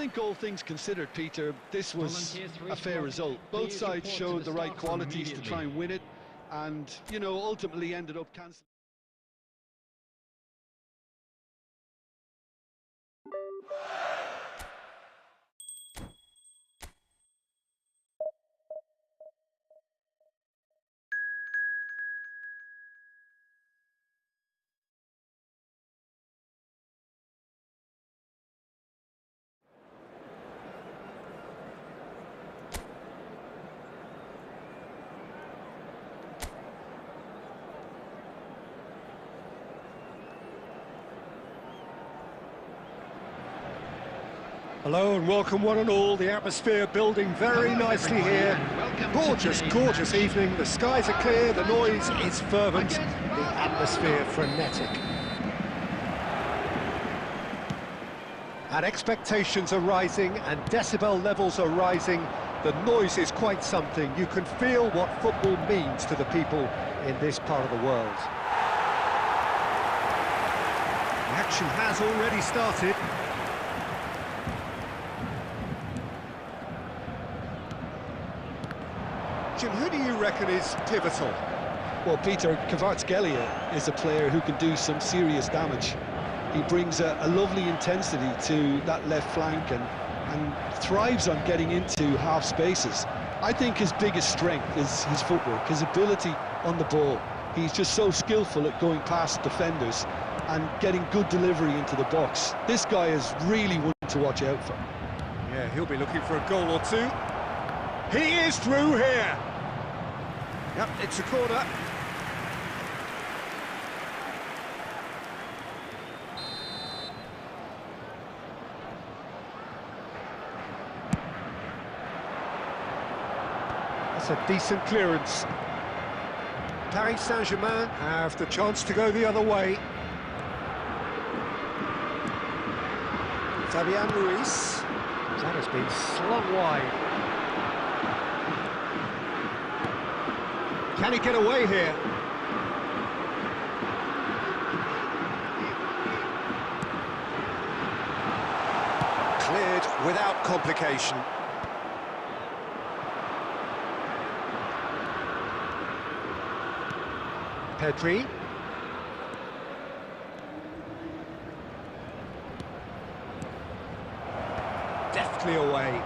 think all things considered, Peter, this was a fair result. Both sides showed the right qualities to try and win it, and, you know, ultimately ended up cancelling. Hello and welcome one and all. The atmosphere building very nicely here. Gorgeous, gorgeous evening. The skies are clear, the noise is fervent, the atmosphere frenetic. And expectations are rising and decibel levels are rising. The noise is quite something. You can feel what football means to the people in this part of the world. The action has already started. Jim, who do you reckon is pivotal? Well, Peter, Kvaratskhelia is a player who can do some serious damage. He brings a lovely intensity to that left flank and thrives on getting into half spaces. I think his biggest strength is his footwork, his ability on the ball. He's just so skillful at going past defenders and getting good delivery into the box. This guy is really one to watch out for. Yeah, he'll be looking for a goal or two. He is through here. Yep, it's a corner. That's a decent clearance. Paris Saint-Germain have the chance to go the other way. Fabian Ruiz. That has been slung wide. Can he get away here? Cleared without complication. Pedri. Deftly away.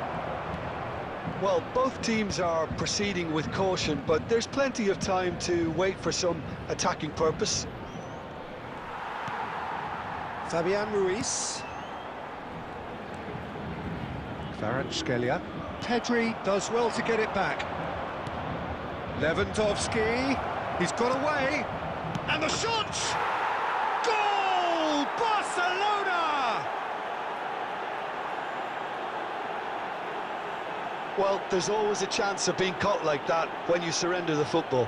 Well, both teams are proceeding with caution, but there's plenty of time to wait for some attacking purpose. Fabian Ruiz. Kvaratskhelia. Pedri does well to get it back. Lewandowski. He's got away. And the shot! Goal! Barcelona! Well, there's always a chance of being caught like that when you surrender the football.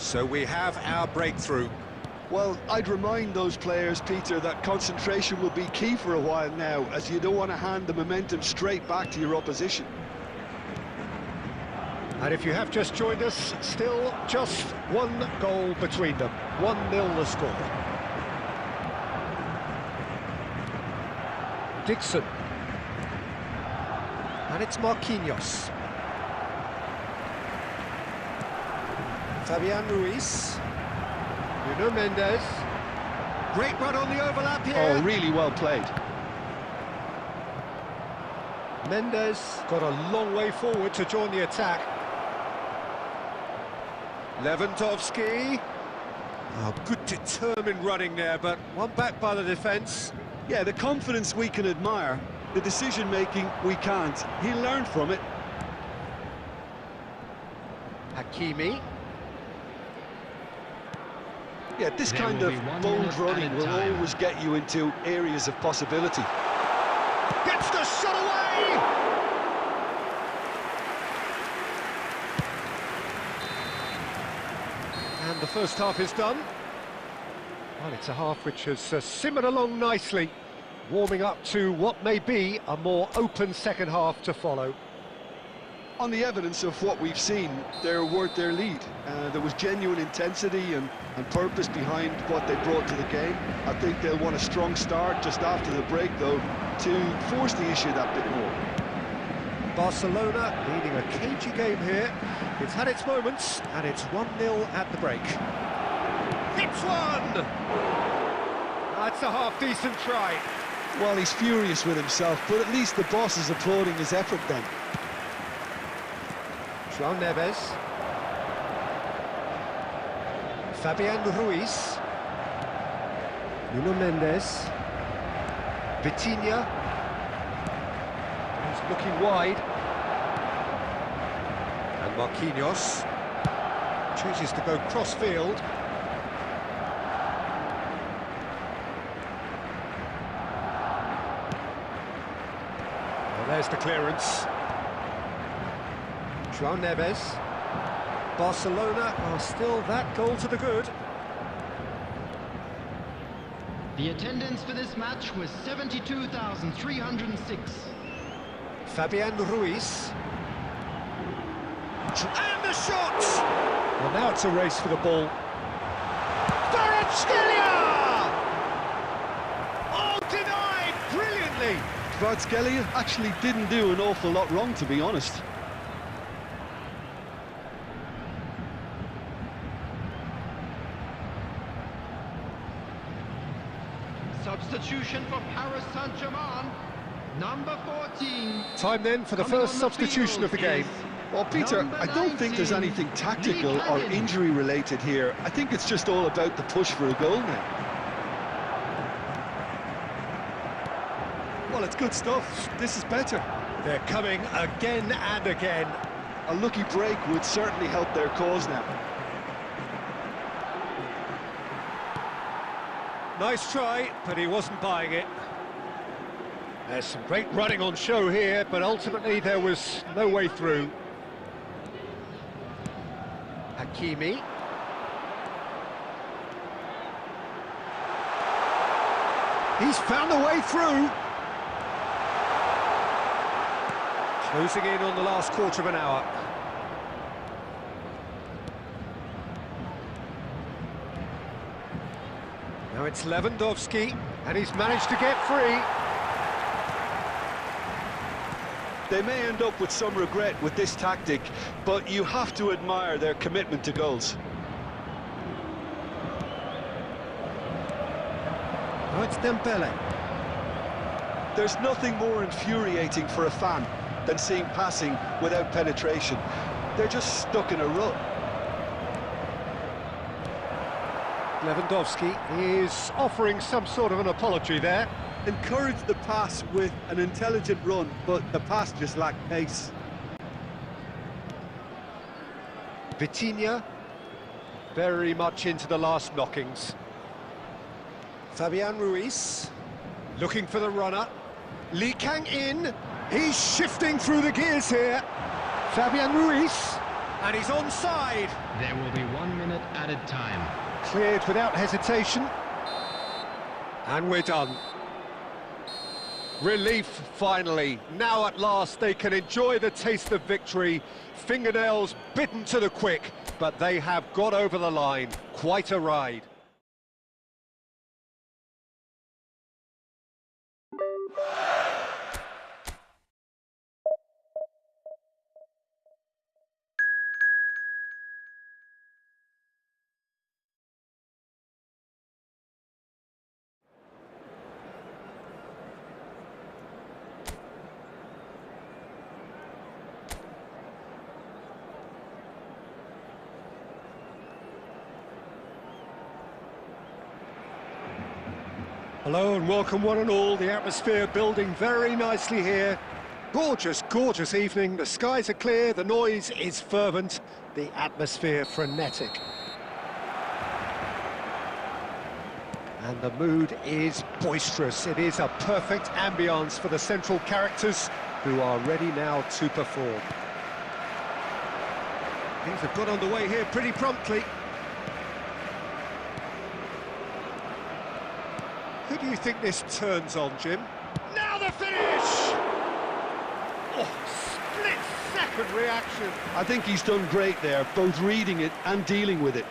So we have our breakthrough. Well, I'd remind those players, Peter, that concentration will be key for a while now, as you don't want to hand the momentum straight back to your opposition. And if you have just joined us, still just one goal between them. 1-0 the score. Dixon. And it's Marquinhos. Fabian Ruiz. Nuno Mendes. Great run on the overlap here. Oh, really well played. Mendes got a long way forward to join the attack. Lewandowski. Oh, good determined running there, but one back by the defence. Yeah, the confidence we can admire, the decision-making we can't. He learned from it. Hakimi. Yeah, this kind of bold running will always get you into areas of possibility. Gets the shot away! And the first half is done. Well, it's a half which has simmered along nicely, warming up to what may be a more open second half to follow. On the evidence of what we've seen, they're worth their lead. There was genuine intensity and purpose behind what they brought to the game. I think they'll want a strong start just after the break, though, to force the issue that bit more. Barcelona leading a cagey game here. It's had its moments, and it's 1-0 at the break. Hits one! That's a half-decent try. Well, he's furious with himself, but at least the boss is applauding his effort then. João Neves. Fabian Ruiz. Nuno Mendes. Vitinha. He's looking wide. And Marquinhos. Chooses to go cross-field. Well, there's the clearance. João Neves. Barcelona are still that goal to the good. The attendance for this match was 72,306. Fabian Ruiz. And the shot! Well, now it's a race for the ball. Kvaratskhelia! Oh, denied brilliantly! Kvaratskhelia actually didn't do an awful lot wrong, to be honest. Substitution for Paris Saint-Germain, number 14. Time then for the first substitution of the game. Well, Peter, I don't think there's anything tactical or injury related here. I think it's just all about the push for a goal now. Well, it's good stuff. This is better. They're coming again and again. A lucky break would certainly help their cause now. Nice try, but he wasn't buying it. There's some great running on show here, but ultimately there was no way through. Hakimi. He's found a way through. Closing in on the last quarter of an hour. Now it's Lewandowski, and he's managed to get free. They may end up with some regret with this tactic, but you have to admire their commitment to goals. Now it's Dembele. There's nothing more infuriating for a fan than seeing passing without penetration. They're just stuck in a rut. Lewandowski is offering some sort of an apology there. Encourage the pass with an intelligent run, but the pass just lacked pace. Vitinha, very much into the last knockings. Fabian Ruiz, looking for the runner. Lee Kang in, he's shifting through the gears here. Fabian Ruiz, and he's onside. There will be 1 minute added time. Cleared without hesitation. And we're done. Relief, finally. Now at last they can enjoy the taste of victory. Fingernails bitten to the quick, but they have got over the line. Quite a ride. Hello and welcome one and all. The atmosphere building very nicely here. Gorgeous, gorgeous evening. The skies are clear, the noise is fervent, the atmosphere frenetic. And the mood is boisterous. It is a perfect ambience for the central characters who are ready now to perform. Things have got underway here pretty promptly. Who do you think this turns on, Jim? Now the finish! Oh, split-second reaction. I think he's done great there, both reading it and dealing with it.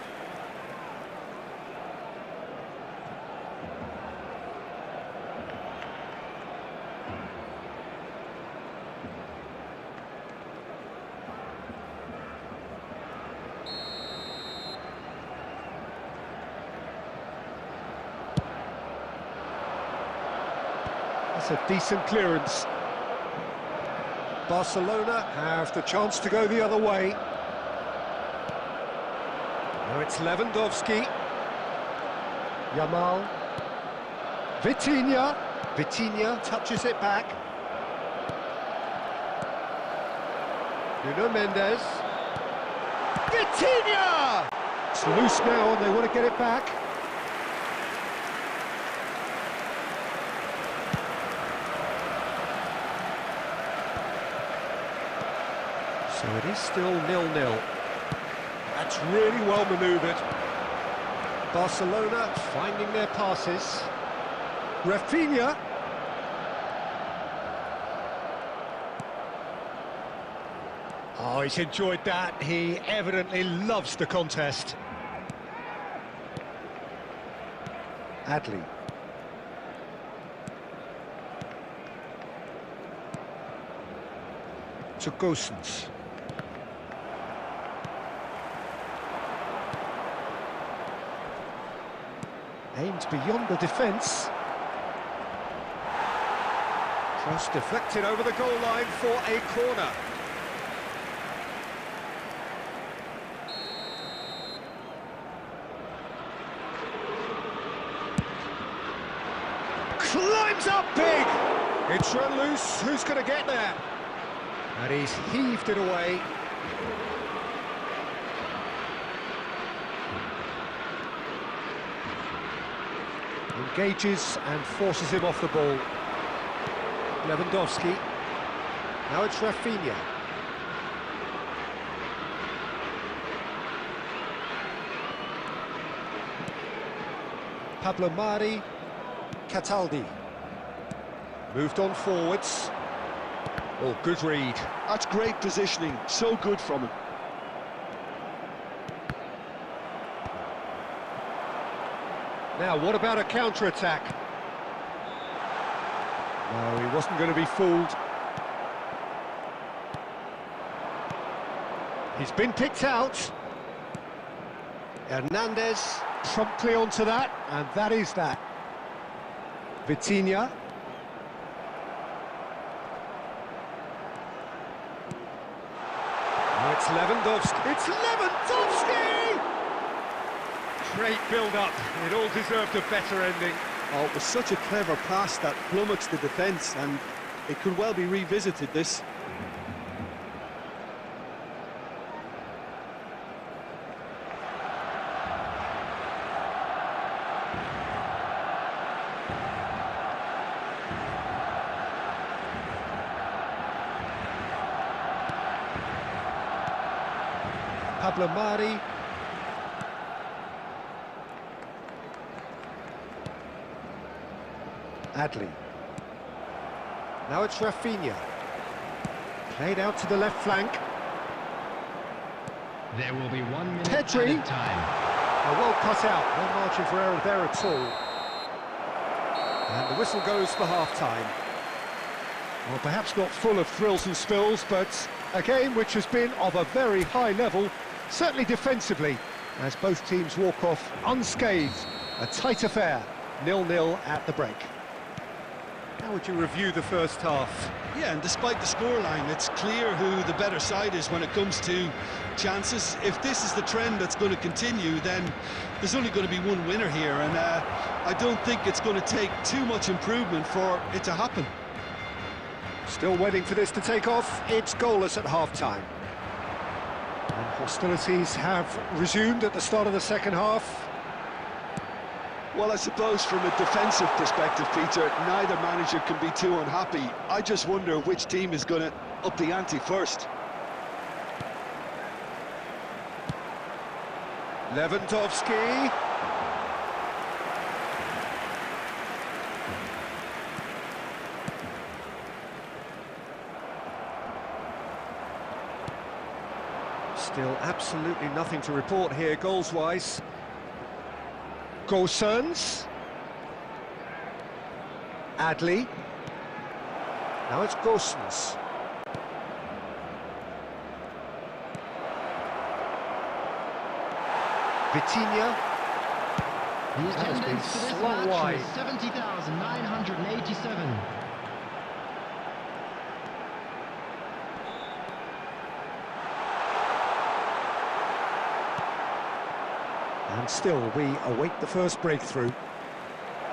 That's a decent clearance. Barcelona have the chance to go the other way. Now it's Lewandowski. Yamal. Vitinha. Vitinha touches it back. Nuno Mendes. Vitinha! It's loose now and they want to get it back. So it is still 0-0. That's really well manoeuvred. Barcelona finding their passes. Rafinha. Oh, he's enjoyed that. He evidently loves the contest. Adli. To Gosens. Aimed beyond the defence. Cross deflected over the goal line for a corner. Climbs up big! It's run loose, who's going to get there? And he's heaved it away. Engages and forces him off the ball. Lewandowski. Now it's Rafinha. Pablo Mari. Cataldi. Moved on forwards. Oh, good read. That's great positioning, so good from him. Now, what about a counter-attack? No, he wasn't going to be fooled. He's been picked out. Hernandez promptly onto that, and that is that. Vitinha. Now it's Lewandowski. It's Lewandowski! Great build-up. It all deserved a better ending. Oh, it was such a clever pass that flummoxed the defence, and it could well be revisited, this. Pablo Mari. Adli. Now it's Rafinha. Played out to the left flank. There will be 1 minute Pedri. added time. Well cut out, no margin for error there at all. And the whistle goes for half-time. Well, perhaps not full of thrills and spills, but a game which has been of a very high level, certainly defensively, as both teams walk off unscathed. A tight affair, 0-0 at the break. How would you review the first half? Yeah, and despite the scoreline, it's clear who the better side is when it comes to chances. If this is the trend that's going to continue, then there's only going to be one winner here, and I don't think it's going to take too much improvement for it to happen. Still waiting for this to take off. It's goalless at half-time. And hostilities have resumed at the start of the second half. Well, I suppose from a defensive perspective, Peter, neither manager can be too unhappy. I just wonder which team is going to up the ante first. Lewandowski. Still absolutely nothing to report here goals-wise. Gosens. Adley. Now it's Gosens. Vitinha. The That has been attendance for this slot match wide. was 70,987. And still, we await the first breakthrough.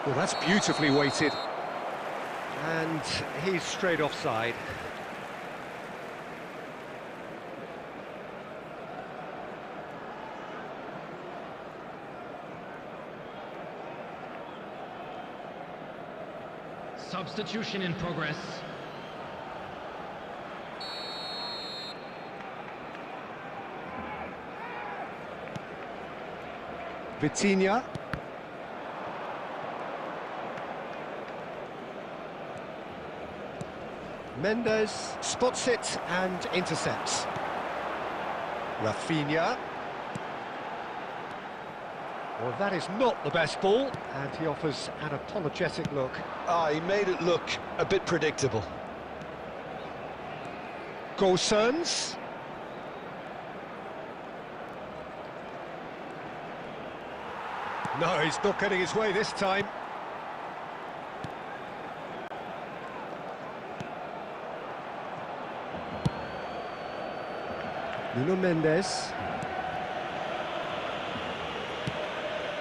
Well, that's beautifully weighted. And he's straight offside. Substitution in progress. Vitinha. Mendes spots it and intercepts. Rafinha. Well, that is not the best ball, and he offers an apologetic look. Ah, he made it look a bit predictable. Gosens. No, he's not getting his way this time. Nuno Mendes.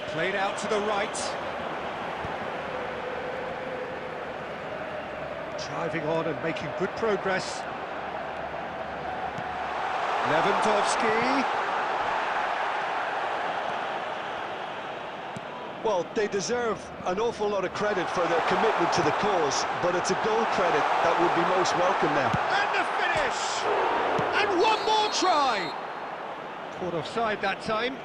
Played out to the right. Driving on and making good progress. Lewandowski. Well, they deserve an awful lot of credit for their commitment to the cause, but it's a goal credit that would be most welcome now. And the finish! And one more try! Caught offside that time.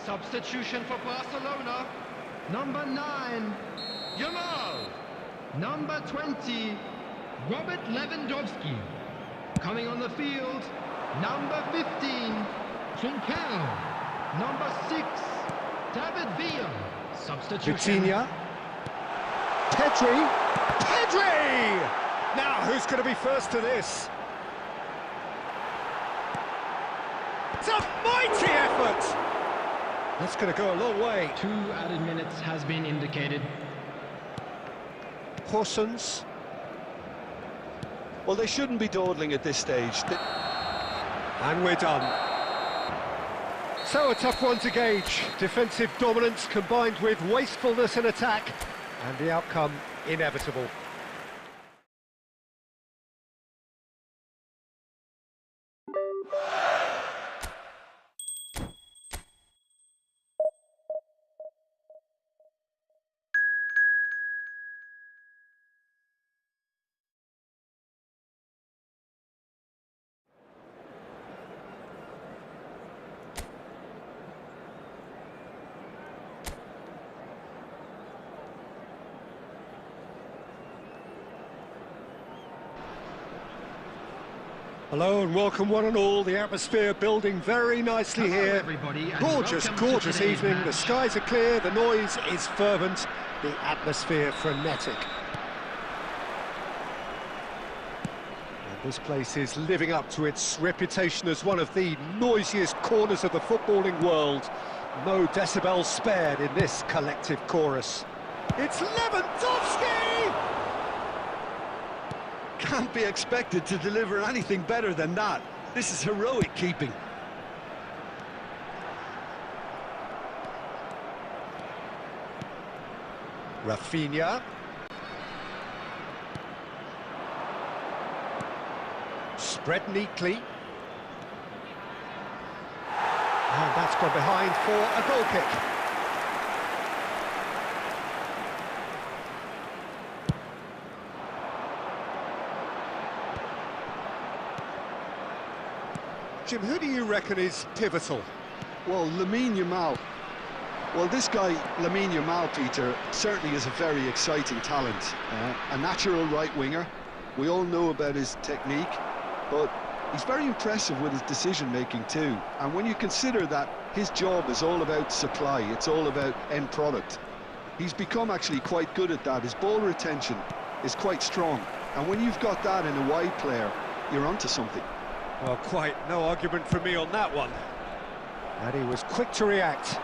Substitution for Barcelona. Number 9, Yamal. Number 20, Robert Lewandowski. Coming on the field, number 15, Trincao. Number 6, David Villa. Substitution. Vitinha. Pedri. Pedri! Now, who's going to be first to this? It's a mighty effort! That's going to go a long way. 2 added minutes has been indicated. Horsens. Well, they shouldn't be dawdling at this stage. And we're done. So a tough one to gauge. Defensive dominance combined with wastefulness in attack, and the outcome inevitable. Hello and welcome one and all. The atmosphere building very nicely Hello, here. everybody, and Gorgeous, welcome to gorgeous today's evening. The match. skies are clear, the noise is fervent, the atmosphere frenetic. And this place is living up to its reputation as one of the noisiest corners of the footballing world. No decibels spared in this collective chorus. It's Lewandowski! Can't be expected to deliver anything better than that. This is heroic keeping. Rafinha. Spread neatly. And that's gone behind for a goal kick. Jim, who do you reckon is pivotal? Well, Lamine Yamal. Well, this guy, Lamine Yamal, Peter, certainly is a very exciting talent. A natural right winger. We all know about his technique, but he's very impressive with his decision-making too. And when you consider that his job is all about supply, it's all about end product, he's become actually quite good at that. His ball retention is quite strong. And when you've got that in a wide player, you're onto something. Well, quite no argument from me on that one. And he was quick to react.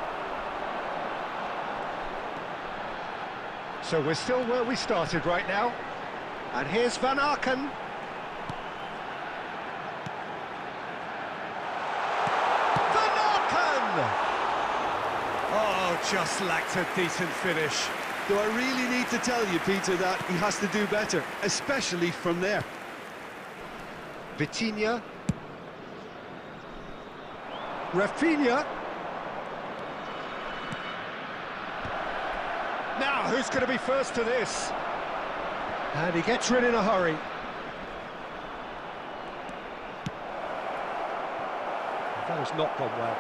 So we're still where we started right now. And here's Van Aken. Van Aken! Oh, just lacked a decent finish. Do I really need to tell you, Peter, that he has to do better, especially from there? Vitinha. Rafinha. Now, who's going to be first to this? And he gets rid in a hurry. That has not gone well.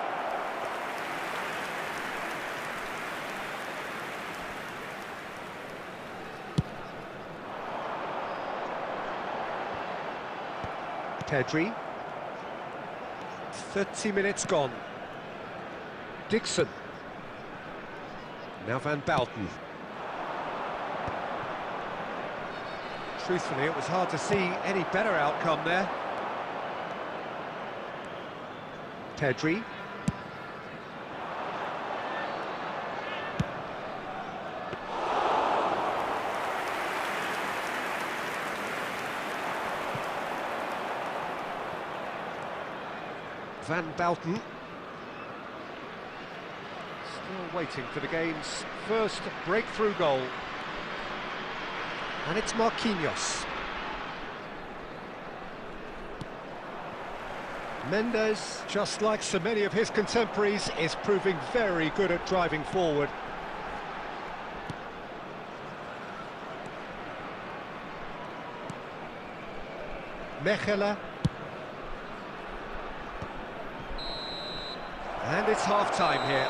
Pedri. 30 minutes gone. Dixon. Now Van Basten. Truthfully, it was hard to see any better outcome there. Pedri. Van Basten. Still waiting for the game's first breakthrough goal. And it's Marquinhos. Mendes, just like so many of his contemporaries, is proving very good at driving forward. Mechela. And it's half-time here.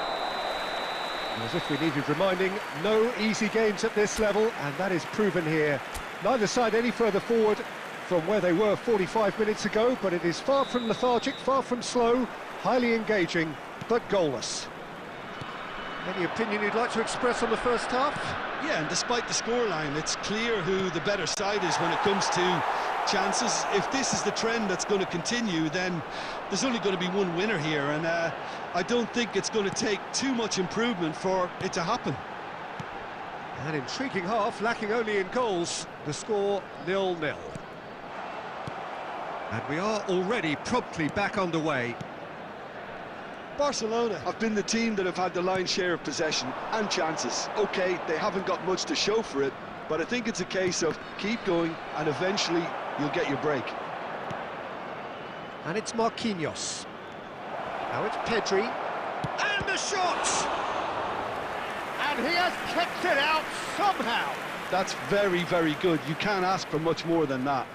As if we needed reminding, no easy games at this level, and that is proven here. Neither side any further forward from where they were 45 minutes ago, but it is far from lethargic, far from slow, highly engaging, but goalless. Any opinion you'd like to express on the first half? Yeah, and despite the scoreline, it's clear who the better side is when it comes to chances. If this is the trend that's going to continue, then there's only going to be one winner here, and I don't think it's going to take too much improvement for it to happen. An intriguing half, lacking only in goals. The score 0-0. And we are already promptly back underway. Barcelona have been the team that have had the lion's share of possession and chances. Okay, they haven't got much to show for it, but I think it's a case of keep going and eventually you'll get your break. And it's Marquinhos. Now it's Pedri. And the shot! And he has kept it out somehow. That's very, very good. You can't ask for much more than that.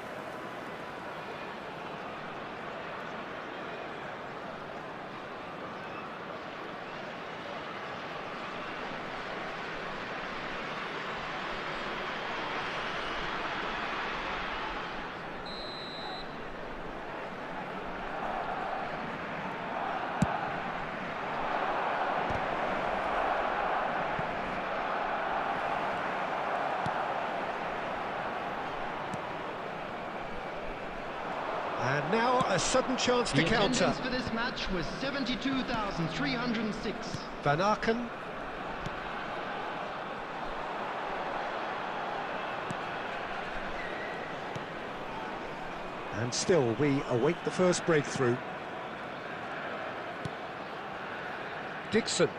And now a sudden chance to counter. The attendance for this match was 72,306. Van Aken. And still we await the first breakthrough. Dixon.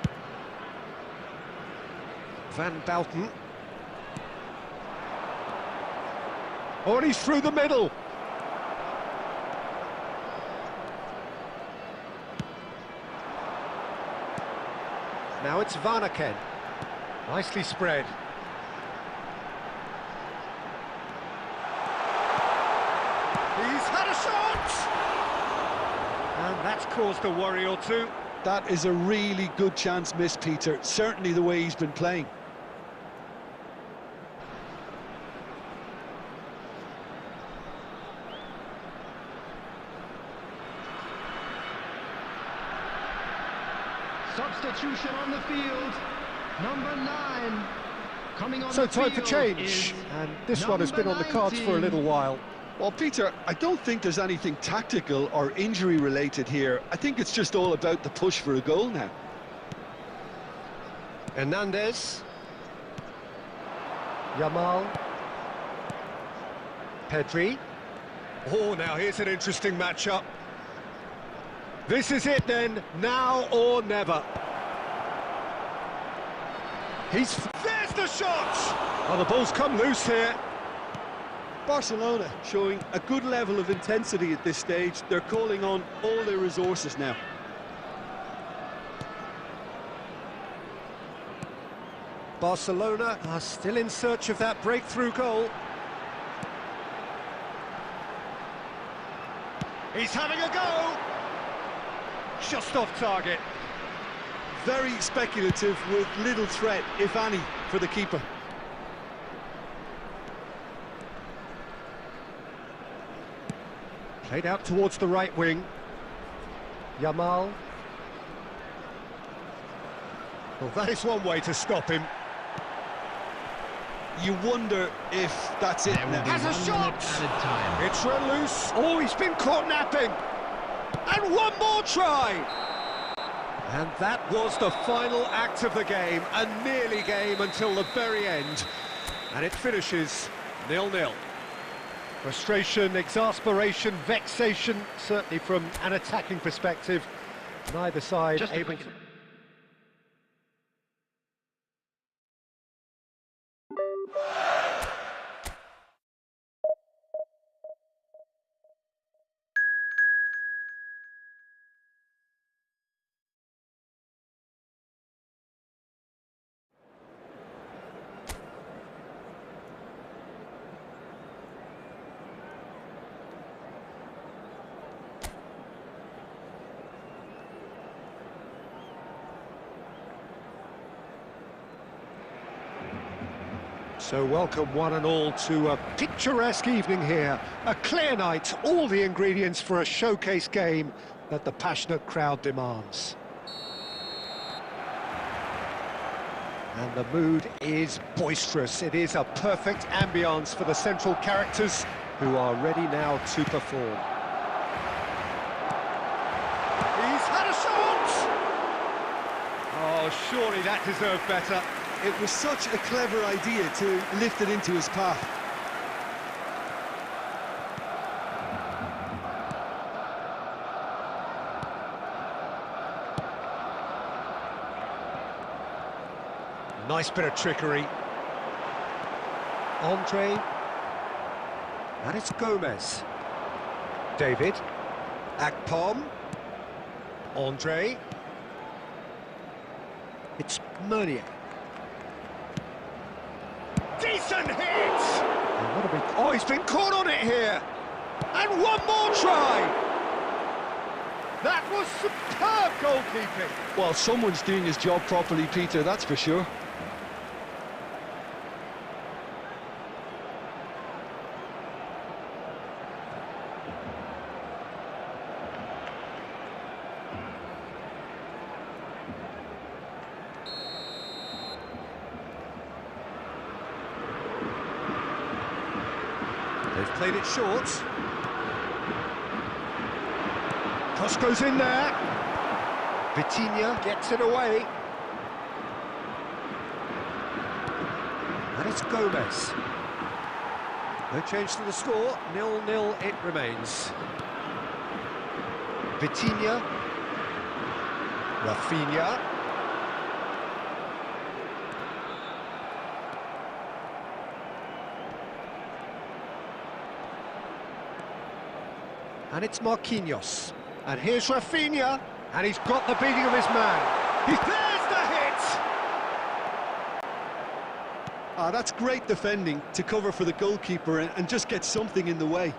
Van Basten. Oh, and he's through the middle. Now it's Varnaken. Nicely spread. He's had a shot! And that's caused a worry or two. That is a really good chance missed, Peter. Certainly the way he's been playing. Substitution on the field. Number 9. Coming on So the time field for change. is And this one has been on the cards for a little while. Well, Peter, I don't think there's anything tactical or injury-related here. I think it's just all about the push for a goal now. Hernandez. Yamal. Pedri. Oh, now here's an interesting matchup. This is it then, now or never. There's the shot! Oh, the ball's come loose here. Barcelona showing a good level of intensity at this stage. They're calling on all their resources now. Barcelona are still in search of that breakthrough goal. He's having a go! Just off target. Very speculative with little threat, if any, for the keeper. Played out towards the right wing. Yamal. Well, that is one way to stop him. You wonder if that's it now. Has a shot! It's run loose. Oh, he's been caught napping. And one more try! And that was the final act of the game, a nearly game until the very end. And it finishes 0-0. Frustration, exasperation, vexation, certainly from an attacking perspective. Neither side able to... So welcome one and all to a picturesque evening here. A clear night, all the ingredients for a showcase game that the passionate crowd demands. And the mood is boisterous. It is a perfect ambience for the central characters who are ready now to perform. He's had a shot! Oh, surely that deserved better. It was such a clever idea to lift it into his path. Nice bit of trickery. Andre. And it's Gomez. David. Akpom. Andre. It's Meunier. Decent hit! And what a big... Oh, he's been caught on it here! And one more try! That was superb goalkeeping! Well, someone's doing his job properly, Peter, that's for sure. They've played it short. Cross goes in there. Vitinha gets it away. And it's Gomez. No change to the score. 0-0 it remains. Vitinha. Rafinha. And it's Marquinhos. And here's Rafinha. And he's got the beating of his man. There's the hit! Ah, that's great defending to cover for the goalkeeper and just get something in the way.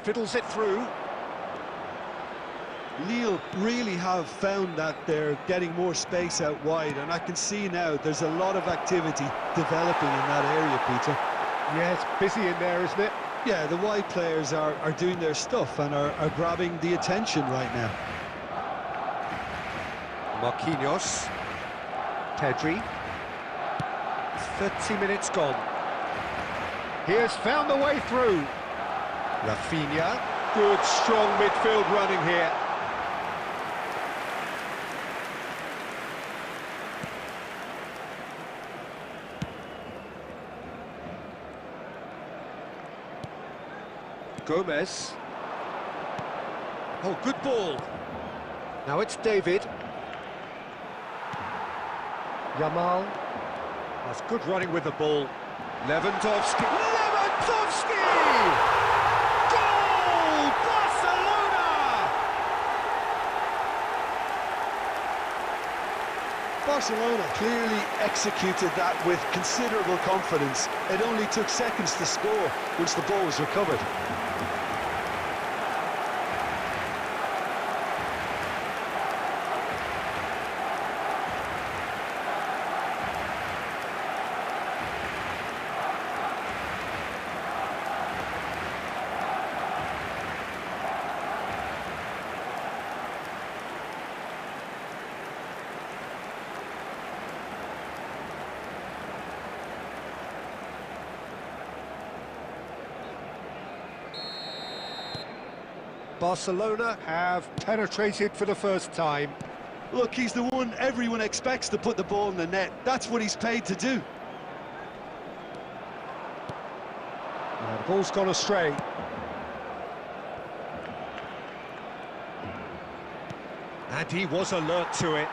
Fiddles it through. Lille really have found that they're getting more space out wide, and I can see now there's a lot of activity developing in that area, Peter. Yeah, it's busy in there, isn't it? Yeah, the wide players are doing their stuff and are grabbing the attention right now. Marquinhos. Pedri. 30 minutes gone. He has found the way through. Rafinha. Good, strong midfield running here. Gomez. Oh, good ball. Now it's David. Yamal. That's good running with the ball. Lewandowski. Lewandowski! Goal! Barcelona! Barcelona clearly executed that with considerable confidence. It only took seconds to score once the ball was recovered. Barcelona have penetrated for the first time. Look, he's the one everyone expects to put the ball in the net. That's what he's paid to do. The ball's gone astray. And he was alert to it.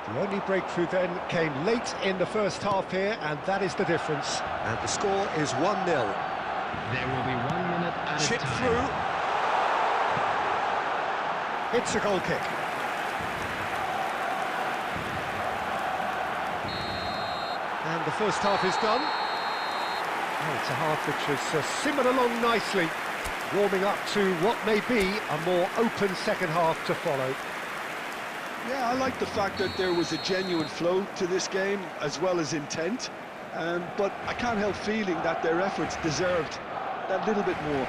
The only breakthrough then came late in the first half here, and that is the difference. And the score is 1-0. There will be 1 minute at a Chip time. through. It's a goal kick. And the first half is done. Oh, it's a half which has simmered along nicely, warming up to what may be a more open second half to follow. Yeah, I like the fact that there was a genuine flow to this game, as well as intent. But I can't help feeling that their efforts deserved that little bit more.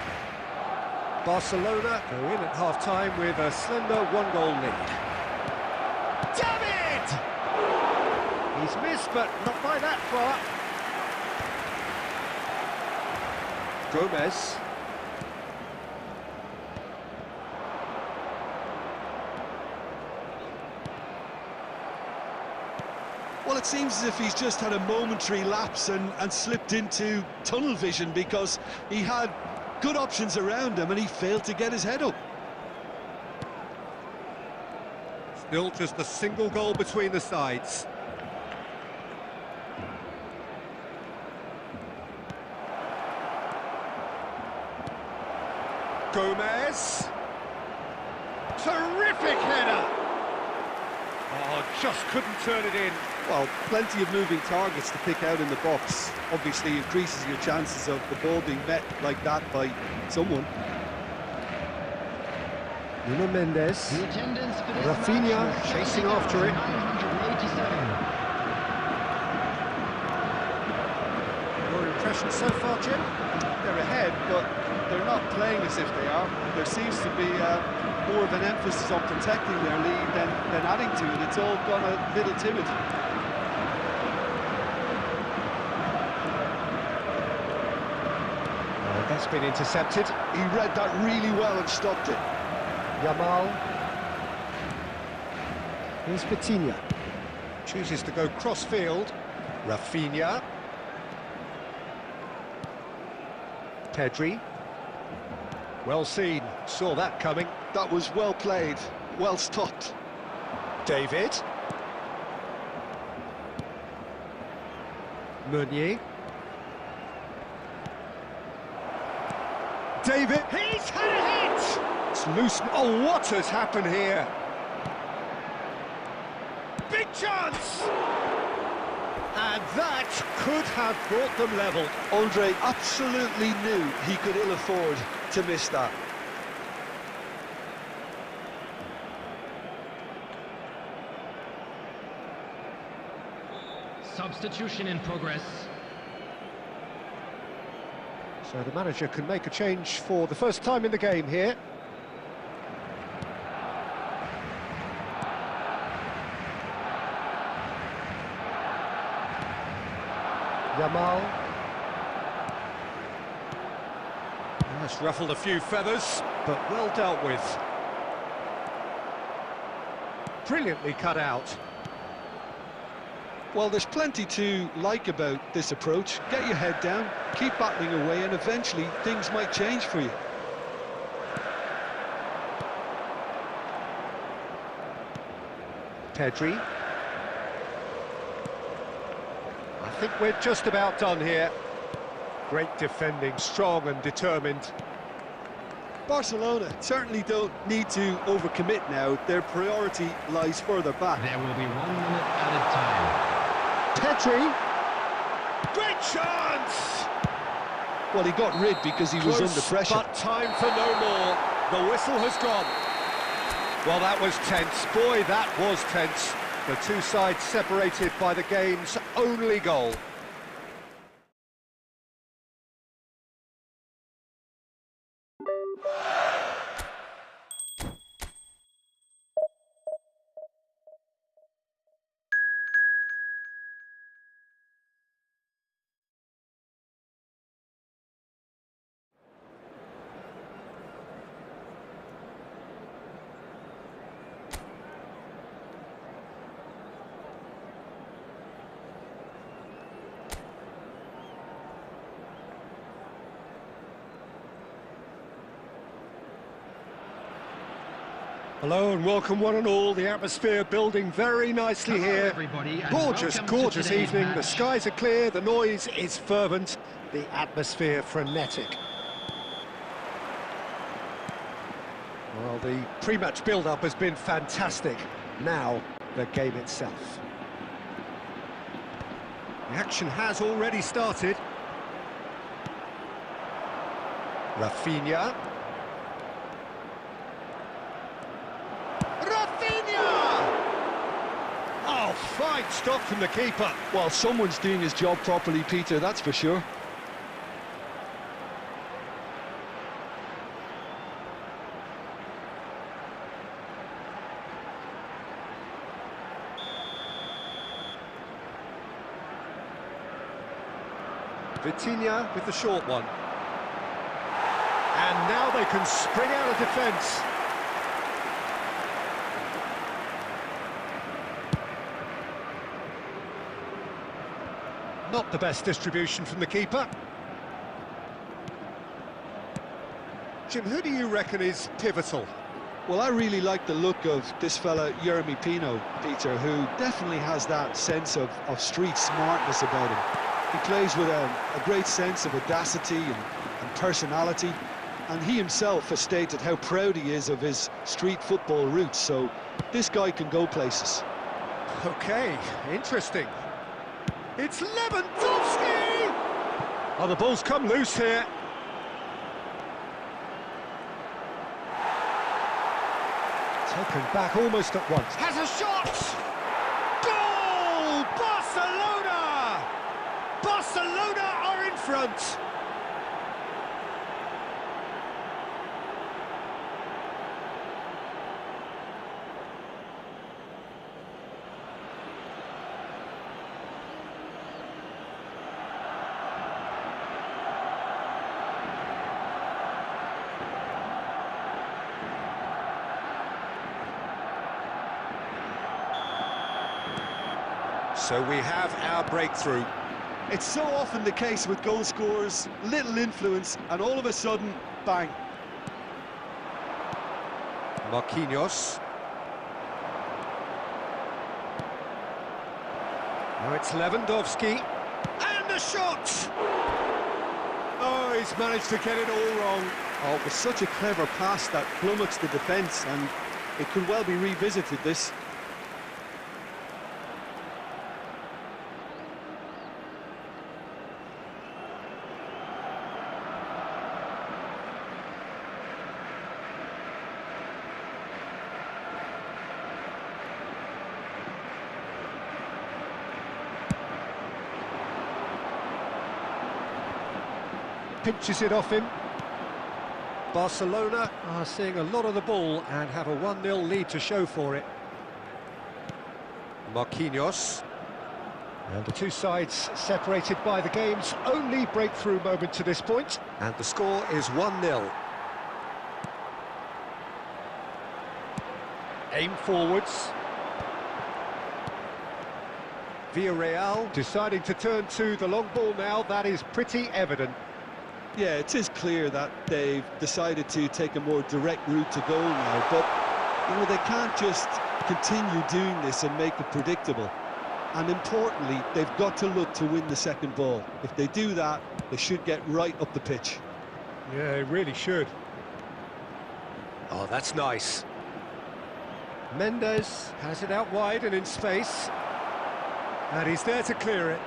Barcelona go in at half-time with a slender one-goal lead. David! He's missed, but not by that far. Gomez. Well, it seems as if he's just had a momentary lapse and slipped into tunnel vision, because he had good options around him and he failed to get his head up. Still just a single goal between the sides. Gomez. Terrific header! Oh, just couldn't turn it in. Well, plenty of moving targets to pick out in the box. Obviously increases your chances of the ball being met like that by someone. Nuno Mendes. The attendance for this Rafinha match was chasing after it. 987. Your impression so far, Jim? They're ahead, but they're not playing as if they are. There seems to be more of an emphasis on protecting their lead than adding to it. It's all gone a little timid. That's been intercepted. He read that really well and stopped it. Yamal. Here's Vitinha. Chooses to go cross-field. Rafinha. Pedri. Well seen. Saw that coming. That was well played, well stopped. David. Meunier. David. He's had a hit! It's loose. Oh, what has happened here? Big chance! And that could have brought them level. Andre absolutely knew he could ill afford to miss that. Substitution in progress. So the manager can make a change for the first time in the game here. Yamal. That's ruffled a few feathers, but well dealt with. Brilliantly cut out. Well, there's plenty to like about this approach. Get your head down, keep battling away, and eventually things might change for you. Pedri. I think we're just about done here. Great defending, strong and determined. Barcelona certainly don't need to overcommit now. Their priority lies further back. There will be 1 minute added time. Pedri. Great chance! Well, he got rid because he was under pressure. But time for no more. The whistle has gone. Well, that was tense. Boy, that was tense. The two sides separated by the game's only goal. Hello and welcome one and all. The atmosphere building very nicely here. Everybody, and Gorgeous, welcome to gorgeous today's evening. The match. skies are clear, the noise is fervent, the atmosphere frenetic. Well, the pre-match build-up has been fantastic. Now, the game itself. The action has already started. Rafinha. Oh, fine stop from the keeper. Well, someone's doing his job properly, Peter, that's for sure. Vitinha with the short one. And now they can spring out of defence. Not the best distribution from the keeper. Jim, who do you reckon is pivotal? Well, I really like the look of this fella, Yeremy Pino, Peter, who definitely has that sense of street smartness about him. He plays with a great sense of audacity and personality, and he himself has stated how proud he is of his street football roots, so this guy can go places. Okay, interesting. It's Lewandowski! Oh, the ball's come loose here. Taken back almost at once. Has a shot! Goal! Barcelona! Barcelona are in front. So we have our breakthrough. It's so often the case with goal scorers, little influence, and all of a sudden, bang. Marquinhos. Now it's Lewandowski. And the shot! Oh, he's managed to get it all wrong. Oh, it was such a clever pass that flummoxed the defence, and it could well be revisited, this. pinches it off him. Barcelona are seeing a lot of the ball and have a 1-0 lead to show for it. Marquinhos. And the two sides separated by the game's only breakthrough moment to this point. And the score is 1-0. Aim forwards. Villarreal deciding to turn to the long ball now, that is pretty evident. Yeah, it is clear that they've decided to take a more direct route to goal now, but you know, they can't just continue doing this and make it predictable. And importantly, they've got to look to win the second ball. If they do that, they should get right up the pitch. Yeah, they really should. Oh, that's nice. Mendes has it out wide and in space. And he's there to clear it.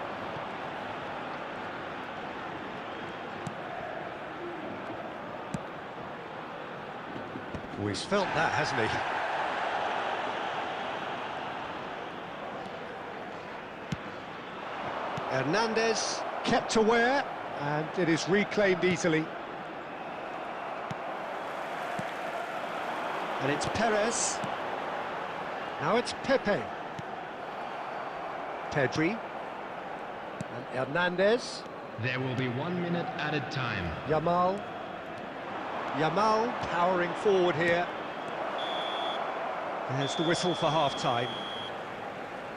Oh, he's felt that, hasn't he? Hernandez kept aware, and it is reclaimed easily. And it's Perez. Now it's Pepe. Pedri. And Hernandez. There will be 1 minute added time. Yamal. Yamal powering forward here. There's the whistle for half-time.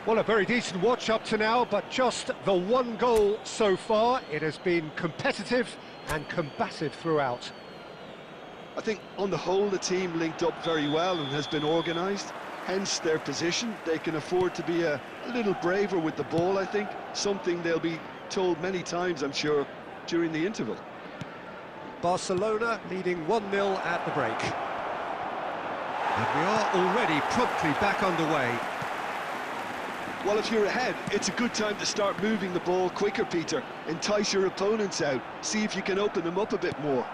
Well, a very decent watch up to now, but just the one goal so far. It has been competitive and combative throughout. I think on the whole the team linked up very well and has been organised, hence their position. They can afford to be a little braver with the ball, I think, something they'll be told many times, I'm sure, during the interval. Barcelona leading 1-0 at the break. And we are already promptly back underway. Well, if you're ahead, it's a good time to start moving the ball quicker, Peter. Entice your opponents out, see if you can open them up a bit more.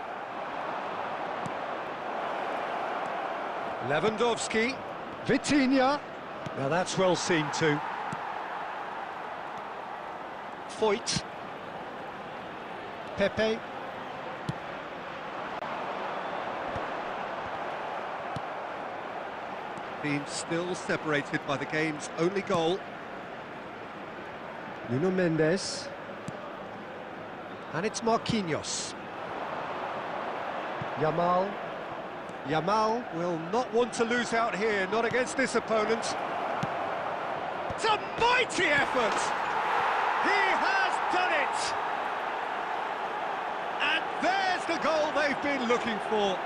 Lewandowski, Vitinha. Now that's well seen too. Foyt. Pepe. Being still separated by the game's only goal. Nuno Mendes. And it's Marquinhos. Yamal. Yamal will not want to lose out here, not against this opponent. It's a mighty effort! He has done it! And there's the goal they've been looking for.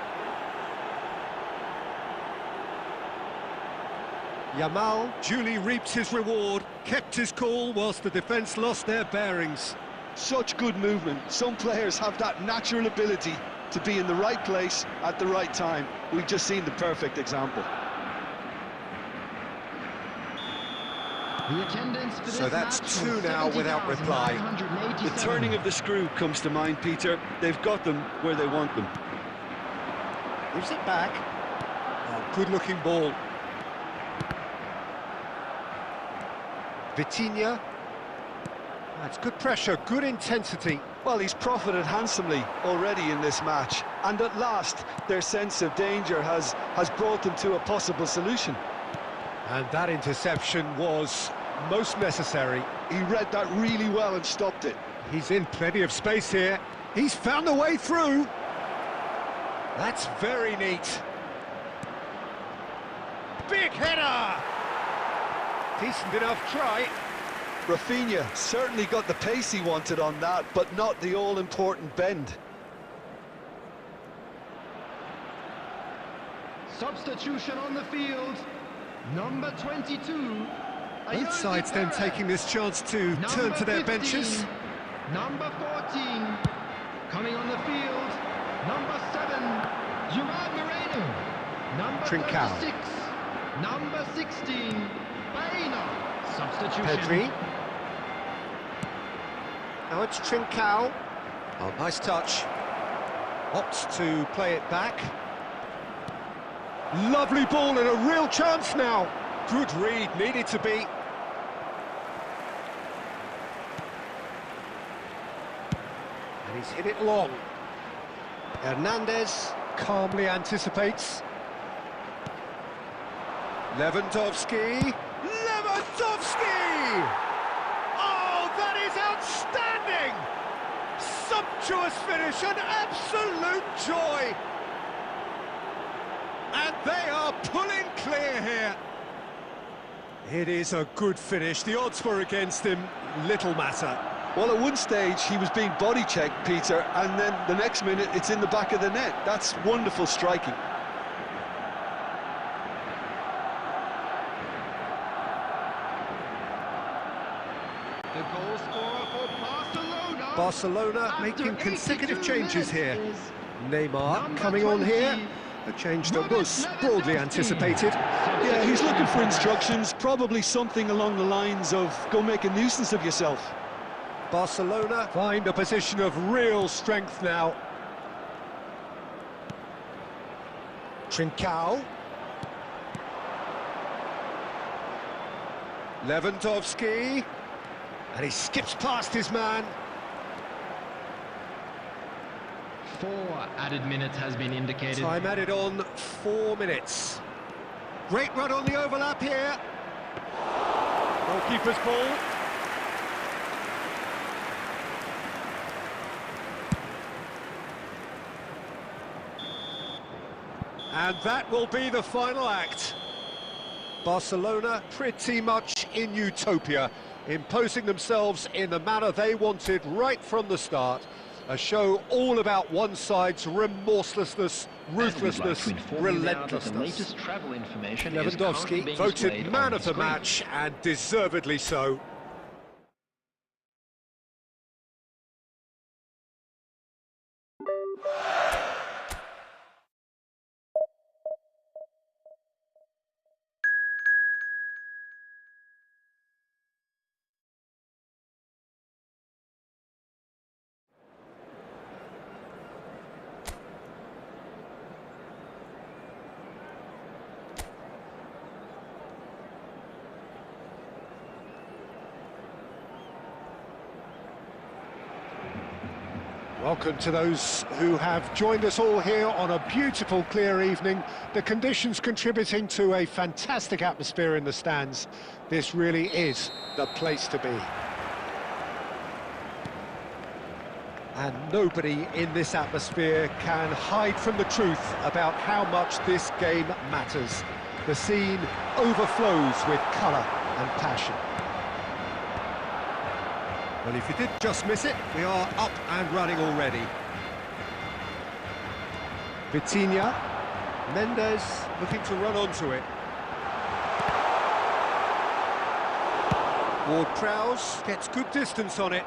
Yamal duly reaps his reward, kept his cool whilst the defence lost their bearings. Such good movement. Some players have that natural ability to be in the right place at the right time. We've just seen the perfect example. The attendance for this So that's match two was now without reply. 70,987. The turning of the screw comes to mind, Peter. They've got them where they want them. Gives it back. Oh, good-looking ball. Vitinha. That's good pressure, good intensity. Well, he's profited handsomely already in this match, and at last their sense of danger has brought them to a possible solution. And that interception was most necessary. He read that really well and stopped it. He's in plenty of space here. He's found a way through. That's very neat. Big header! Decent enough try. Rafinha certainly got the pace he wanted on that, but not the all-important bend. Substitution on the field. Number 22. Both sides then taking this chance to turn to their benches. Number 14. Coming on the field. Number 7. Gerard Moreno. Number Trincao. 36. Number 16. Baena. Substitution. Pedri. Now it's Trincao. Oh, nice touch. Opts to play it back. Lovely ball and a real chance now. Good read, needed to be. And he's hit it long. Hernandez calmly anticipates. Lewandowski. Lewandowski! Oh, that is outstanding! Sumptuous finish, an absolute joy! And they are pulling clear here. It is a good finish. The odds were against him, little matter. Well, at one stage, he was being body-checked, Peter, and then the next minute, it's in the back of the net. That's wonderful striking. The goal scorer for Barcelona. Barcelona making consecutive changes here. Neymar coming on here. A change that was broadly anticipated. Yeah, he's looking for instructions, probably something along the lines of, go make a nuisance of yourself. Barcelona find a position of real strength now. Trincao. Lewandowski. And he skips past his man. 4 added minutes has been indicated. Time added on 4 minutes. Great run on the overlap here. Goalkeeper's ball. And that will be the final act. Barcelona pretty much in utopia, imposing themselves in the manner they wanted right from the start. A show all about one side's remorselessness, ruthlessness, relentlessness. Lewandowski voted man of the match, and deservedly so. Welcome to those who have joined us all here on a beautiful, clear evening. The conditions contributing to a fantastic atmosphere in the stands. This really is the place to be. And nobody in this atmosphere can hide from the truth about how much this game matters. The scene overflows with colour and passion. Well, if you did just miss it, we are up and running already. Vitinha. Mendes looking to run onto it. Ward-Prowse gets good distance on it.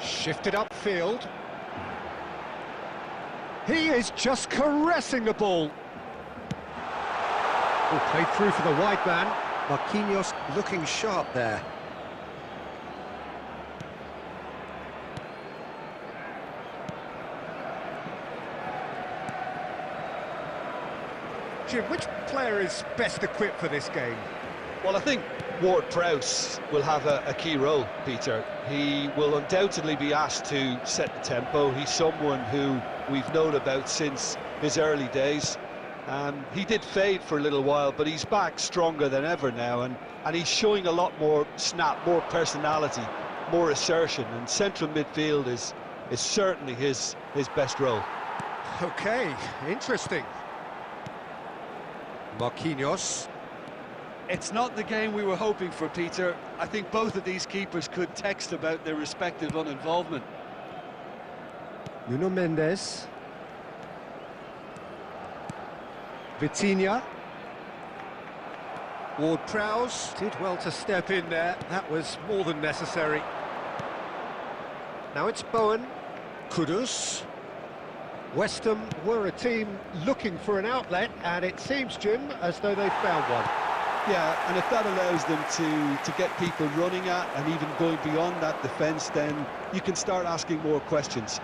Shifted upfield. He is just caressing the ball. Oh, played through for the wide man. Marquinhos looking sharp there. Jim, which player is best equipped for this game? Well, I think Ward-Prowse will have a key role, Peter. He will undoubtedly be asked to set the tempo. He's someone who we've known about since his early days. He did fade for a little while, but he's back stronger than ever now, and he's showing a lot more snap, more personality, more assertion, and central midfield is certainly his best role. Okay, interesting. Marquinhos. It's not the game we were hoping for, Peter. I think both of these keepers could text about their respective uninvolvement. Nuno Mendes. Vitinha. Ward-Prowse did well to step in there. That was more than necessary. Now it's Bowen. Kudus. West Ham were a team looking for an outlet, and it seems, Jim, as though they've found one. Yeah, and if that allows them to get people running at and even going beyond that defence, then you can start asking more questions.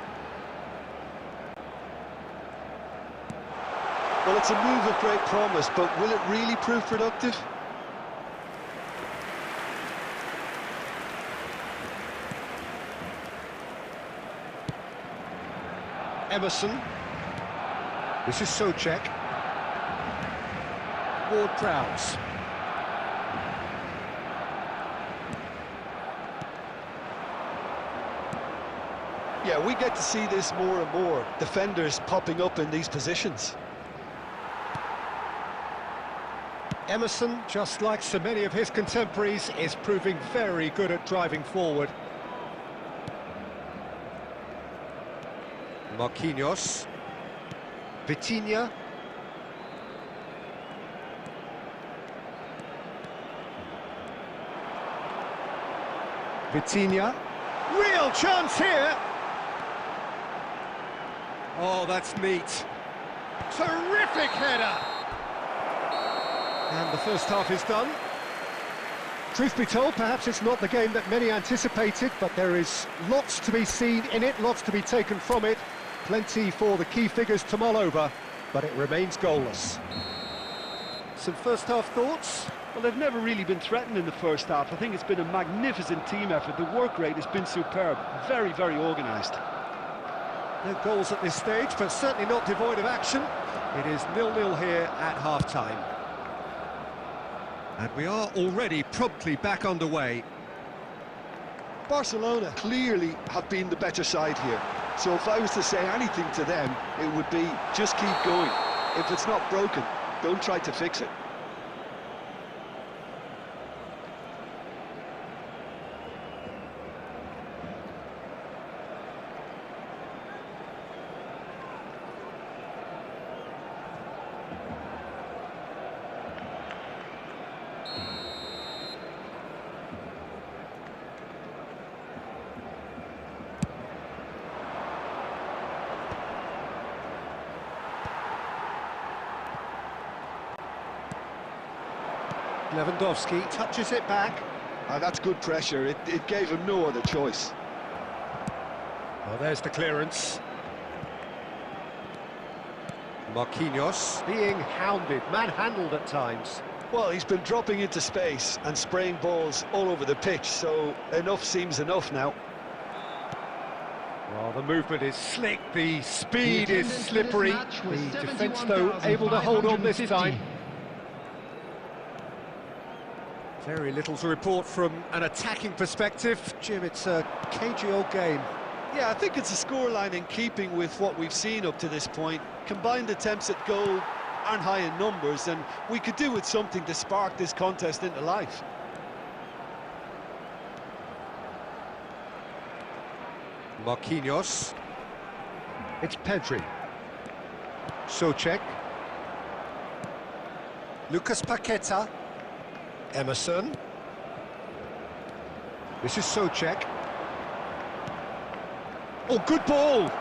Well, it's a move of great promise, but will it really prove productive? Emerson. This is Souček. Ward-Prowse. Yeah, we get to see this more and more. Defenders popping up in these positions. Emerson, just like so many of his contemporaries, is proving very good at driving forward. Marquinhos. Vitinha. Vitinha. Real chance here! Oh, that's neat. Terrific header! And the first half is done. Truth be told, perhaps it's not the game that many anticipated, but there is lots to be seen in it, lots to be taken from it. Plenty for the key figures to mull over, but it remains goalless. Some first half thoughts? Well, they've never really been threatened in the first half. I think it's been a magnificent team effort. The work rate has been superb. Very, very organised. No goals at this stage, but certainly not devoid of action. It is 0-0 here at half-time. And we are already promptly back underway. Barcelona clearly have been the better side here. So if I was to say anything to them, it would be just keep going. If it's not broken, don't try to fix it. Lewandowski touches it back. That's good pressure. It gave him no other choice. Oh, there's the clearance. Marquinhos being hounded, manhandled at times. Well, he's been dropping into space and spraying balls all over the pitch, so enough seems enough now. Well, the movement is slick, the speed is slippery. The defence, though, able to hold on this time. Very little to report from an attacking perspective. Jim, it's a cagey old game. Yeah, I think it's a scoreline in keeping with what we've seen up to this point. Combined attempts at goal aren't high in numbers, and we could do with something to spark this contest into life. Marquinhos. It's Pedri. Souček. Lucas Paqueta. Emerson. This is Souček. Oh, good ball!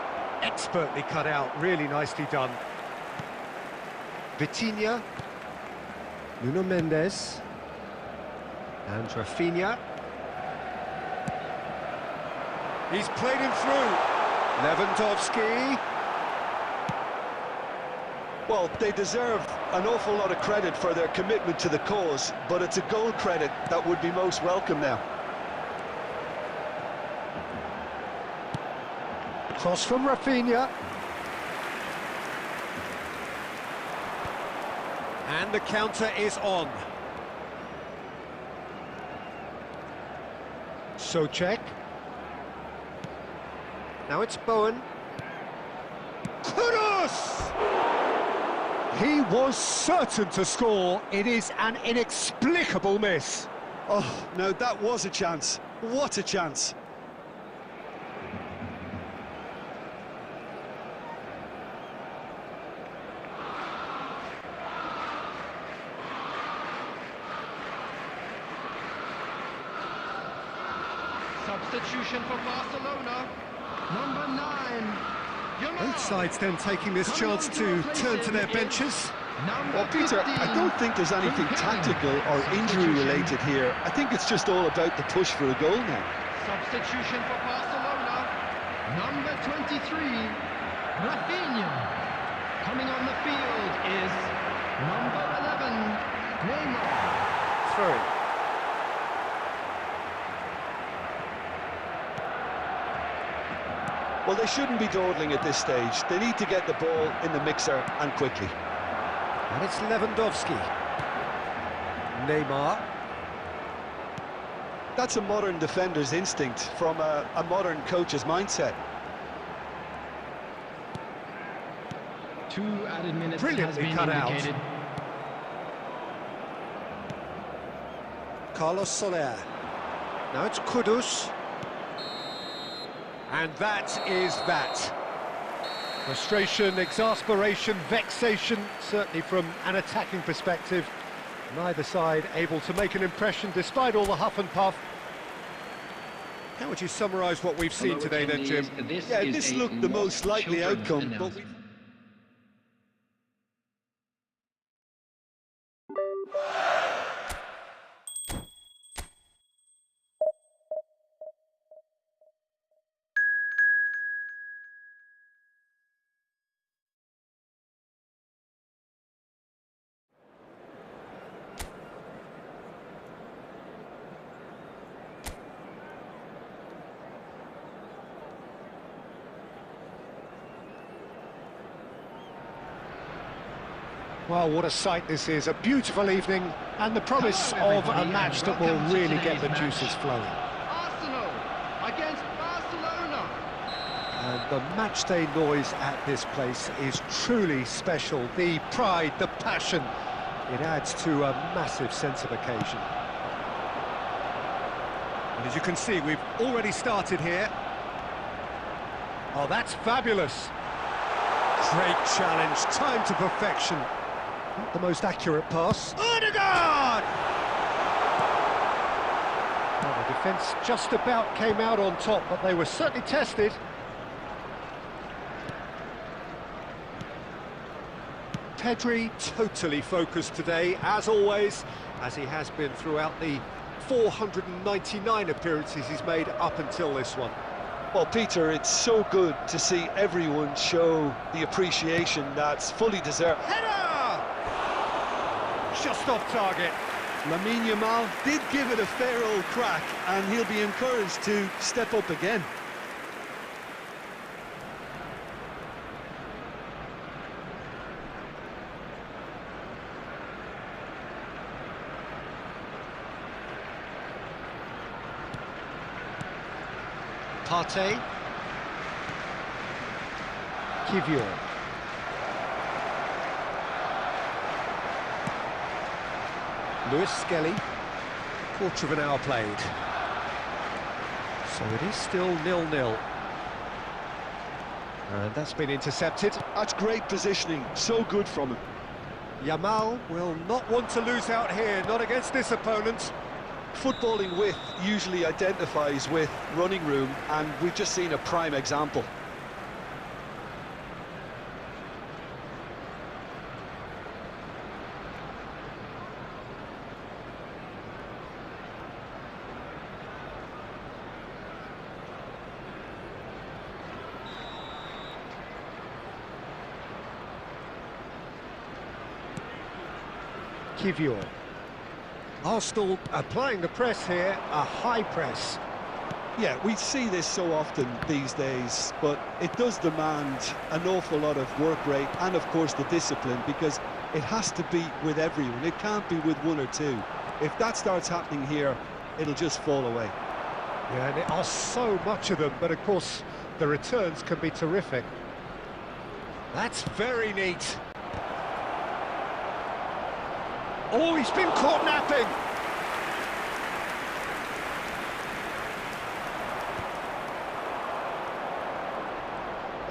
Expertly cut out, really nicely done. Vitinha. Nuno Mendes. And Rafinha. He's played him through. Lewandowski. Well, they deserve an awful lot of credit for their commitment to the cause, but it's a goal credit that would be most welcome now. Cross from Rafinha. And the counter is on. Souček. Now it's Bowen. Kudus! He was certain to score. It is an inexplicable miss. Oh, no, that was a chance. What a chance. Substitution for Barcelona. Number 9. Both sides then taking this chance to turn to their benches. Well, Peter, I don't think there's anything tactical or injury-related here. I think it's just all about the push for a goal now. Substitution for Barcelona. Number 23, Rafinha. Coming on the field is number 11, Neymar. Throw-in. Well, they shouldn't be dawdling at this stage. They need to get the ball in the mixer and quickly. And it's Lewandowski. Neymar. That's a modern defender's instinct from a modern coach's mindset. 2 added minutes has Brilliantly been cut indicated. out. Carlos Soler. Now it's Kudus. And that is that. Frustration, exasperation, vexation, certainly from an attacking perspective. Neither side able to make an impression despite all the huff and puff. How would you summarise what we've seen today then, Jim? Yeah, this looked the most likely outcome, but we... Well, what a sight this is. A beautiful evening and the promise of a match that will really get the juices flowing. Arsenal against Barcelona. And the matchday noise at this place is truly special. The pride, the passion, it adds to a massive sense of occasion. And as you can see, we've already started here. Oh, that's fabulous. Great challenge, time to perfection. Not the most accurate pass. Odegaard! Well, the defence just about came out on top, but they were certainly tested. Pedri totally focused today, as always, as he has been throughout the 499 appearances he's made up until this one. Well, Peter, it's so good to see everyone show the appreciation that's fully deserved. Header! Just off target. Lamine Yamal did give it a fair old crack, and he'll be encouraged to step up again. Partey. Kivior. Lewis Skelly. Quarter of an hour played. So it is still 0-0. And that's been intercepted. That's great positioning, so good from him. Yamal will not want to lose out here, not against this opponent. Footballing width usually identifies with running room, and we've just seen a prime example. Kivior. Arsenal applying the press here, a high press. Yeah, we see this so often these days, but it does demand an awful lot of work rate and, of course, the discipline, because it has to be with everyone. It can't be with one or two. If that starts happening here, it'll just fall away. Yeah, and there are so much of them, but of course, the returns can be terrific. That's very neat. Oh, he's been caught napping!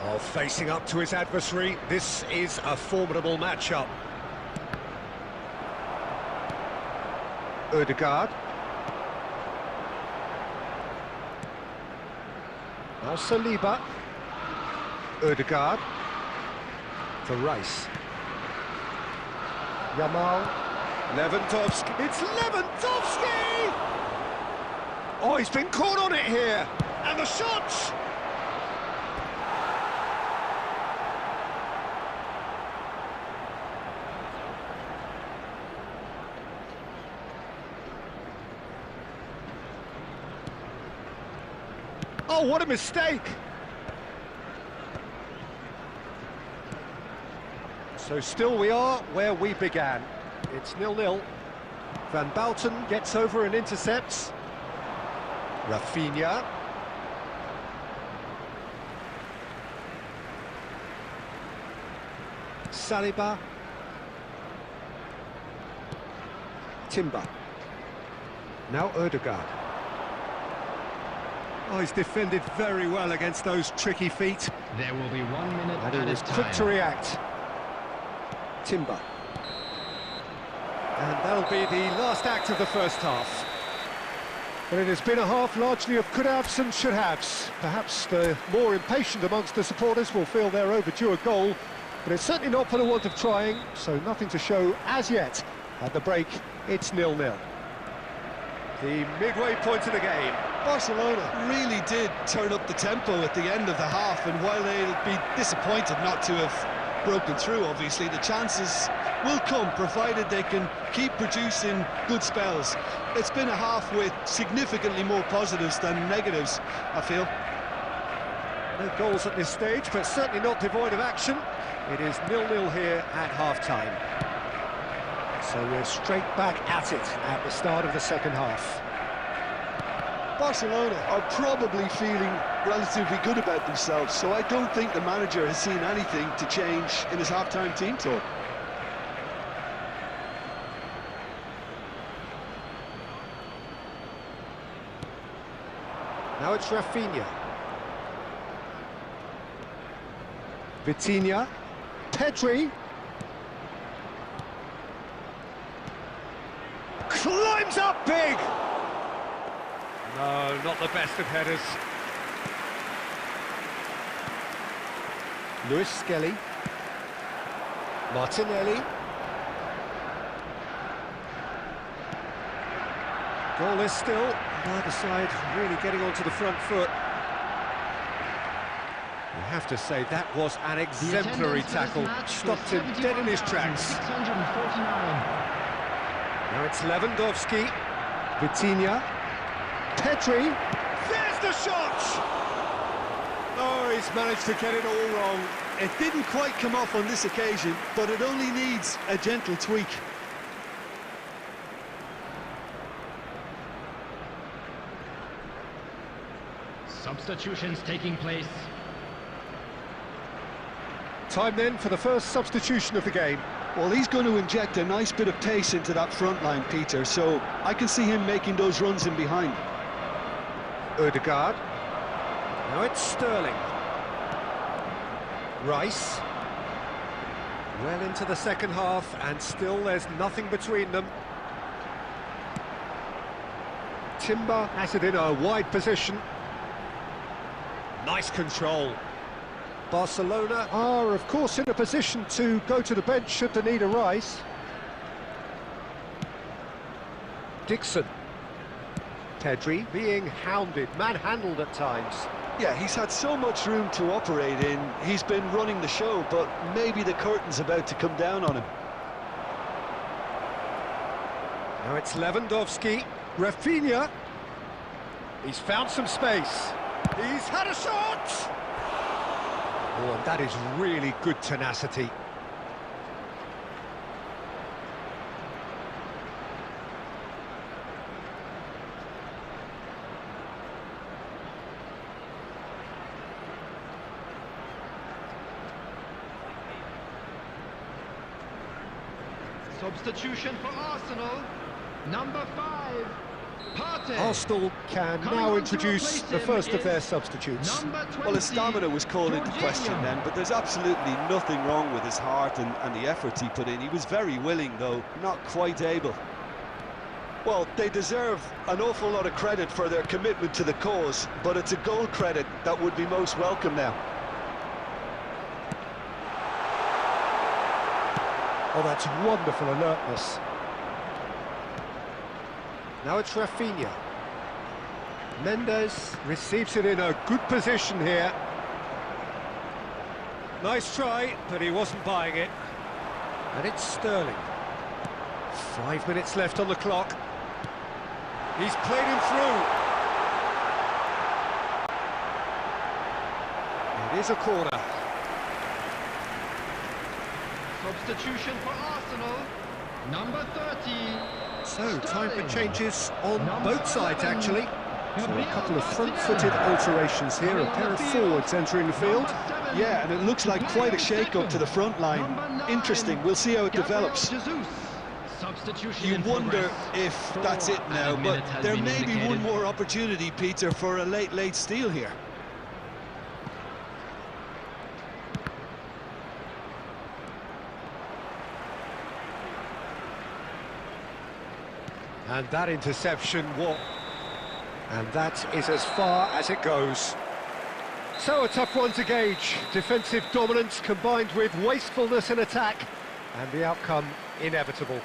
Oh, facing up to his adversary, this is a formidable matchup. Odegaard. Now Saliba. Odegaard. For Rice. Yamal. Lewandowski. It's Lewandowski! Oh, he's been caught on it here. And the shot! Oh, what a mistake! So still we are where we began. It's 0-0. Van Bouten gets over and intercepts. Rafinha. Saliba. Timber. Now Ødegaard. Oh, he's defended very well against those tricky feet. There will be 1 minute And he at a was time. quick to react. Timber. And that'll be the last act of the first half. But it has been a half largely of could-haves and should-haves. Perhaps the more impatient amongst the supporters will feel they're overdue a goal, but it's certainly not for the want of trying, so nothing to show as yet. At the break, it's 0-0. The midway point of the game. Barcelona really did turn up the tempo at the end of the half, and while they'll be disappointed not to have broken through, obviously, the chances will come, provided they can keep producing good spells. It's been a half with significantly more positives than negatives, I feel. No goals at this stage, but certainly not devoid of action. It is 0-0 here at half-time. So we're straight back at it at the start of the second half. Barcelona are probably feeling relatively good about themselves, so I don't think the manager has seen anything to change in his half-time team talk. Now it's Rafinha. Vitinha. Pedri. Climbs up big! No, not the best of headers. Luis Skelly. Martinelli. Goalless still. Neither side really getting onto the front foot. You have to say that was an exemplary tackle. Stopped him dead in his tracks. 649. Now it's Lewandowski. Vitinha. Pedri. There's the shot! Oh, he's managed to get it all wrong. It didn't quite come off on this occasion, but it only needs a gentle tweak. Substitutions taking place. Time then for the first substitution of the game. Well, he's going to inject a nice bit of pace into that front line, Peter, so I can see him making those runs in behind. Ødegaard. Now it's Sterling. Rice. Well into the second half, and still there's nothing between them. Timber has it in a wide position. Nice control. Barcelona are, of course, in a position to go to the bench should the need arise. Dixon. Pedri being hounded, manhandled at times. Yeah, he's had so much room to operate in. He's been running the show, but maybe the curtain's about to come down on him. Now it's Lewandowski. Rafinha. He's found some space. He's had a shot! Oh, and that is really good tenacity. Substitution for Arsenal. Number 5, Partey. Arsenal can now introduce the first of their substitutes. Well, his stamina was called into question then, but there's absolutely nothing wrong with his heart and the efforts he put in. He was very willing, though, not quite able. Well, they deserve an awful lot of credit for their commitment to the cause, but it's a goal credit that would be most welcome now. Oh, that's wonderful alertness. Now it's Rafinha. Mendes receives it in a good position here. Nice try, but he wasn't buying it. And it's Sterling. 5 minutes left on the clock. He's played him through. It is a corner. Substitution for Arsenal. Number 30. So, time for Sterling. changes on Number both sides, 11. actually. So, a couple of front-footed alterations here, a pair of forwards entering the field. Yeah, and it looks like quite a shake-up to the front line. Interesting, we'll see how it develops. Substitution You in wonder progress. if that's it now, but minutes has there been may be one indicated. more opportunity, Peter, for a late steal here. And that interception, what? And that is as far as it goes. So a tough one to gauge. Defensive dominance combined with wastefulness in attack, and the outcome inevitable.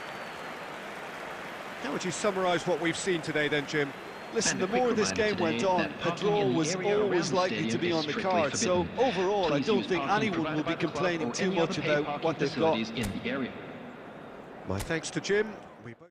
How would you summarise what we've seen today then, Jim? Listen, And a the quick more this reminder game went today on, that a parking draw in the was area always around the likely to stadium be is on the strictly card. So forbidden. overall, I Please don't use think parking anyone will provided be by the club complaining or too any other much paid about parking what they've got. facilities in the area. My thanks to Jim. We both...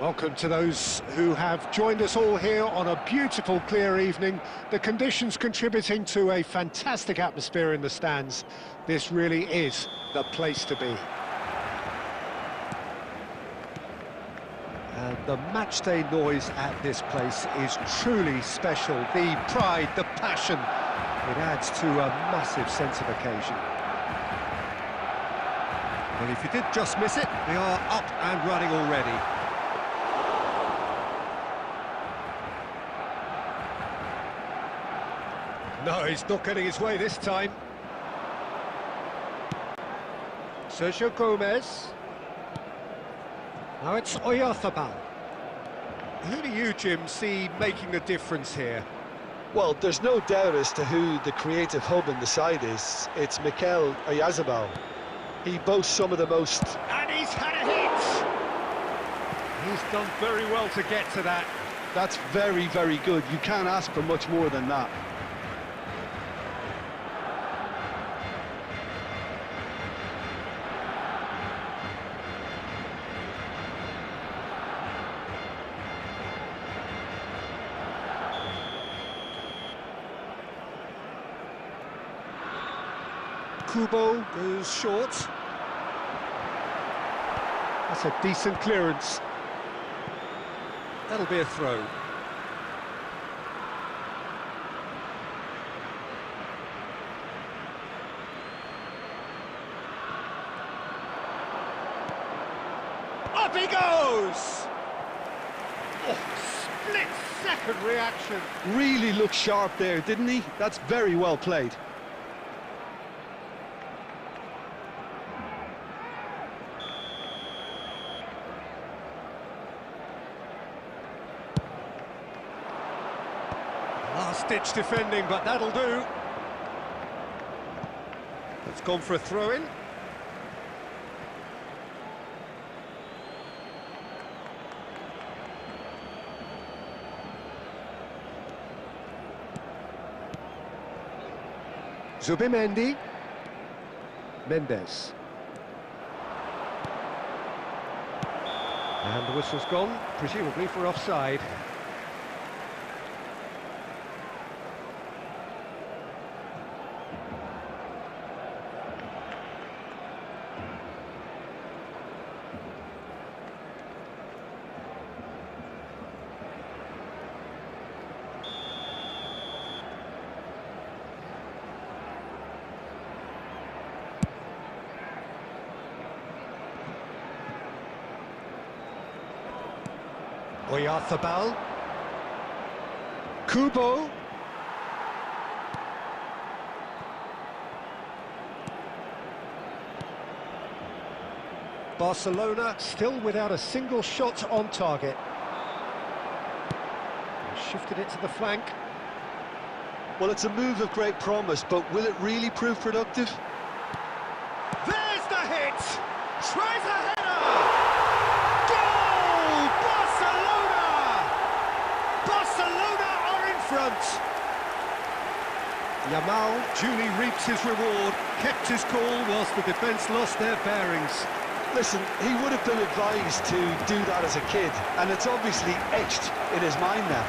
Welcome to those who have joined us all here on a beautiful, clear evening. The conditions contributing to a fantastic atmosphere in the stands. This really is the place to be. And the matchday noise at this place is truly special. The pride, the passion, it adds to a massive sense of occasion. And if you did just miss it, we are up and running already. No, he's not getting his way this time. Sergio Gomez. Now it's Oyarzabal. Who do you, Jim, see making the difference here? Well, there's no doubt as to who the creative hub in the side is. It's Mikel Oyarzabal. He boasts some of the most... And he's had a hit! He's done very well to get to that. That's very, very good. You can't ask for much more than that. Kubo goes short. That's a decent clearance. That'll be a throw. Up he goes! Oh, split-second reaction. Really looked sharp there, didn't he? That's very well played. Last-ditch defending, but that'll do. It's gone for a throw-in. Zubimendi. Mendes. And the whistle's gone, presumably for offside. Oyarzabal. Kubo. Barcelona still without a single shot on target. Shifted it to the flank. Well, it's a move of great promise, but will it really prove productive? There's the hit! Tries a header! Goal! Barcelona! Barcelona are in front! Yamal duly reaps his reward, kept his cool whilst the defence lost their bearings. Listen, he would have been advised to do that as a kid, and it's obviously etched in his mind now.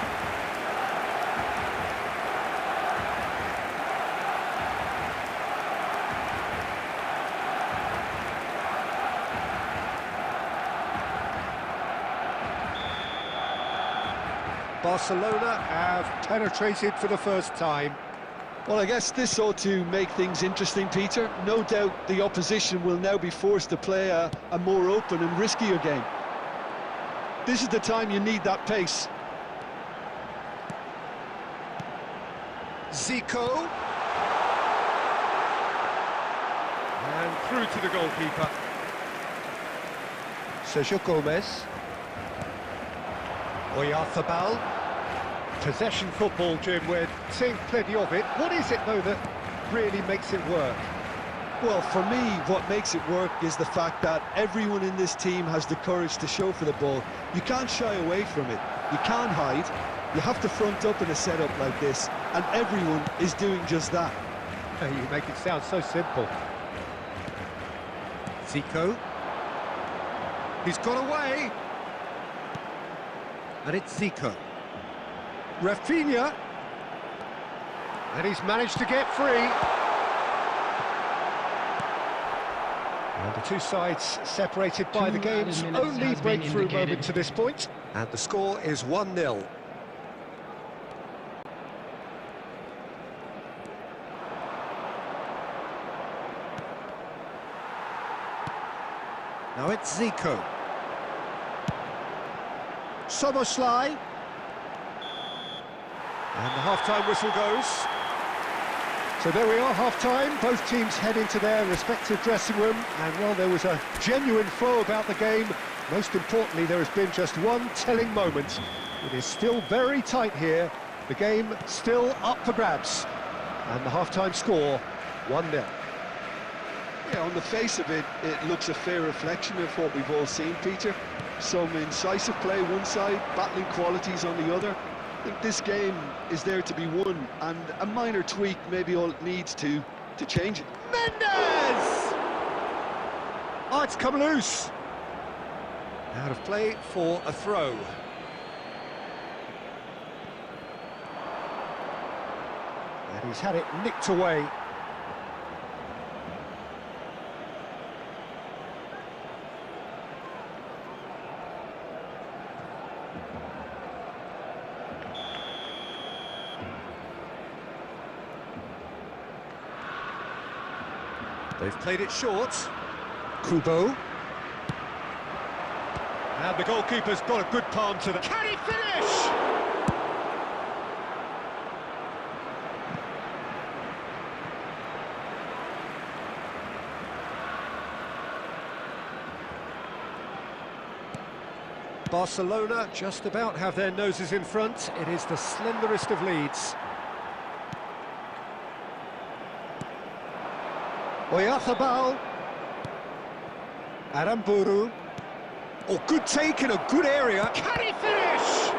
Barcelona have penetrated for the first time. Well, I guess this ought to make things interesting, Peter. No doubt the opposition will now be forced to play a more open and riskier game. This is the time you need that pace. Zico. And through to the goalkeeper. Sergio Gomez. Oyarzabal. Possession football, Jim, we're seeing plenty of it. What is it, though, that really makes it work? Well, for me, what makes it work is the fact that everyone in this team has the courage to show for the ball. You can't shy away from it. You can't hide. You have to front up in a setup like this, and everyone is doing just that. You make it sound so simple. Zico. He's got away. And it's Zico. Rafinha, and he's managed to get free. And the two sides separated by the game's only breakthrough moment to this point, and the score is 1-0. Now it's Zico. Soboslai. And the half-time whistle goes. So there we are, half-time. Both teams head into their respective dressing room. And while there was a genuine flow about the game, most importantly, there has been just one telling moment. It is still very tight here. The game still up for grabs. And the half-time score, 1-0. Yeah, on the face of it, it looks a fair reflection of what we've all seen, Peter. Some incisive play one side, battling qualities on the other. I think this game is there to be won, and a minor tweak maybe all it needs to change it. Mendes! Oh, it's come loose. Out of play for a throw. And he's had it nicked away. They've played it short. Kubo. And the goalkeeper's got a good palm to the... Can he finish? Barcelona just about have their noses in front. It is the slenderest of leads. Oyarzabal. Aramburu. Oh, good take in a good area. Can he finish?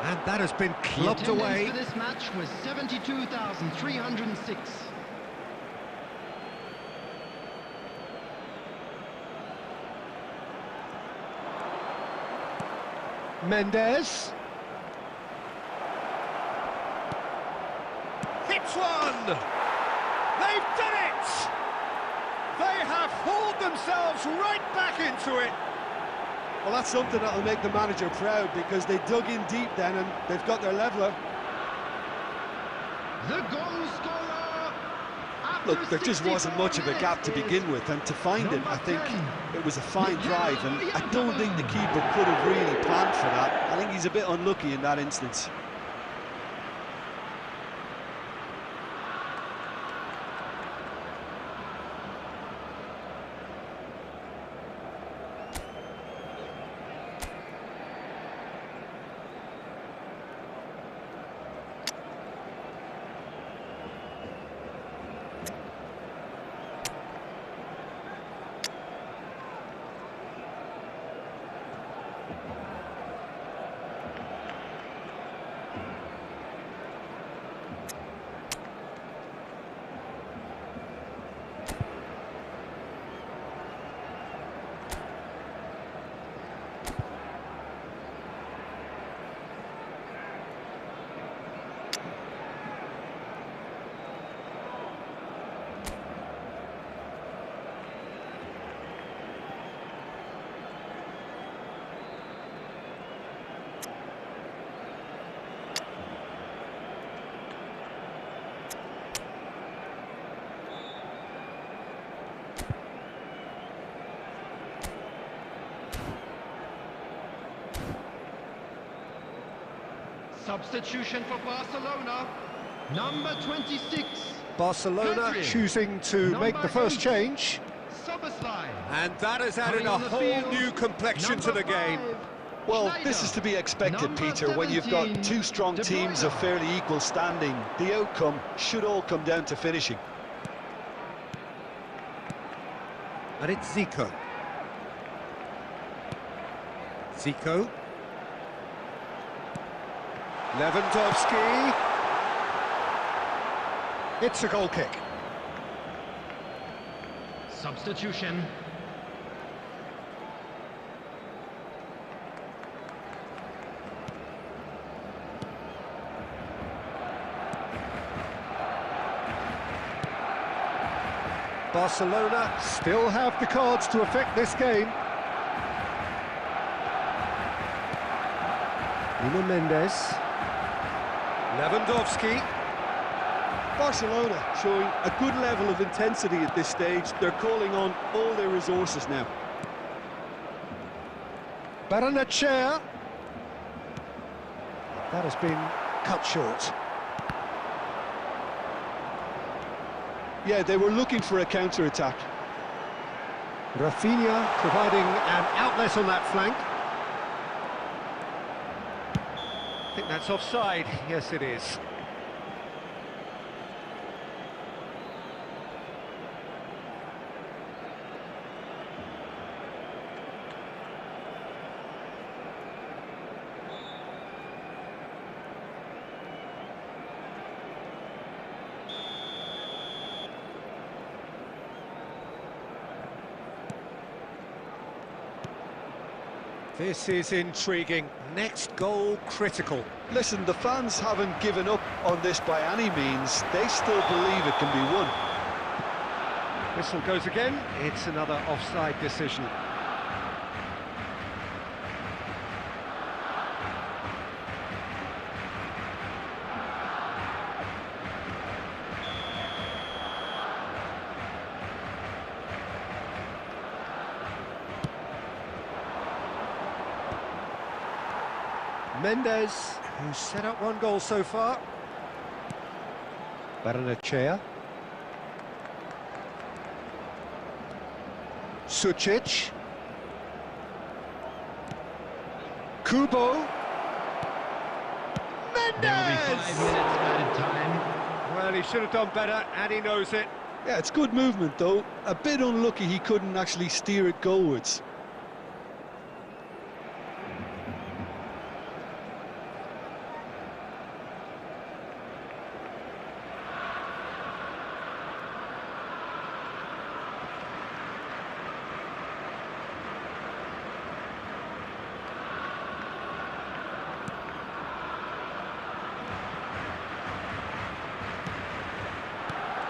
And that has been clubbed away. The attendance for this match was 72,306. Mendes. Hits one! They've done it! They have hauled themselves right back into it. Well, that's something that'll make the manager proud, because they dug in deep then and they've got their leveller. The goal scorer, Look, there just wasn't much of a gap to begin with, and to find it, I think it was a fine drive, and I don't think the keeper could have really planned for that. I think he's a bit unlucky in that instance. Substitution for Barcelona, number 26. Barcelona Pedri. choosing to Number make the first 8. change. Soboslai. And that has added Coming a on the whole field, new complexion to number the game. 5. Well, Schneider. this is to be expected, Number Peter, when you've got 17, two strong De teams Bruyne. of fairly equal standing. The outcome should all come down to finishing. And it's Zico. Zico. Lewandowski. It's a goal kick. Substitution. Barcelona still have the cards to affect this game. Nuno Mendes. Lewandowski. Barcelona showing a good level of intensity at this stage. They're calling on all their resources now. Barrenetxea. That has been cut short. Yeah, they were looking for a counter-attack. Rafinha providing an outlet on that flank. I think that's offside. Yes, it is. This is intriguing. Next goal critical. Listen, the fans haven't given up on this by any means. They still believe it can be won. Whistle goes again. It's another offside decision. Mendes, who's set up one goal so far. Barrenetxea. Sucic. Kubo. Mendes! There will be 5 minutes added time. Well, he should have done better, and he knows it. Yeah, it's good movement, though. A bit unlucky he couldn't actually steer it goalwards.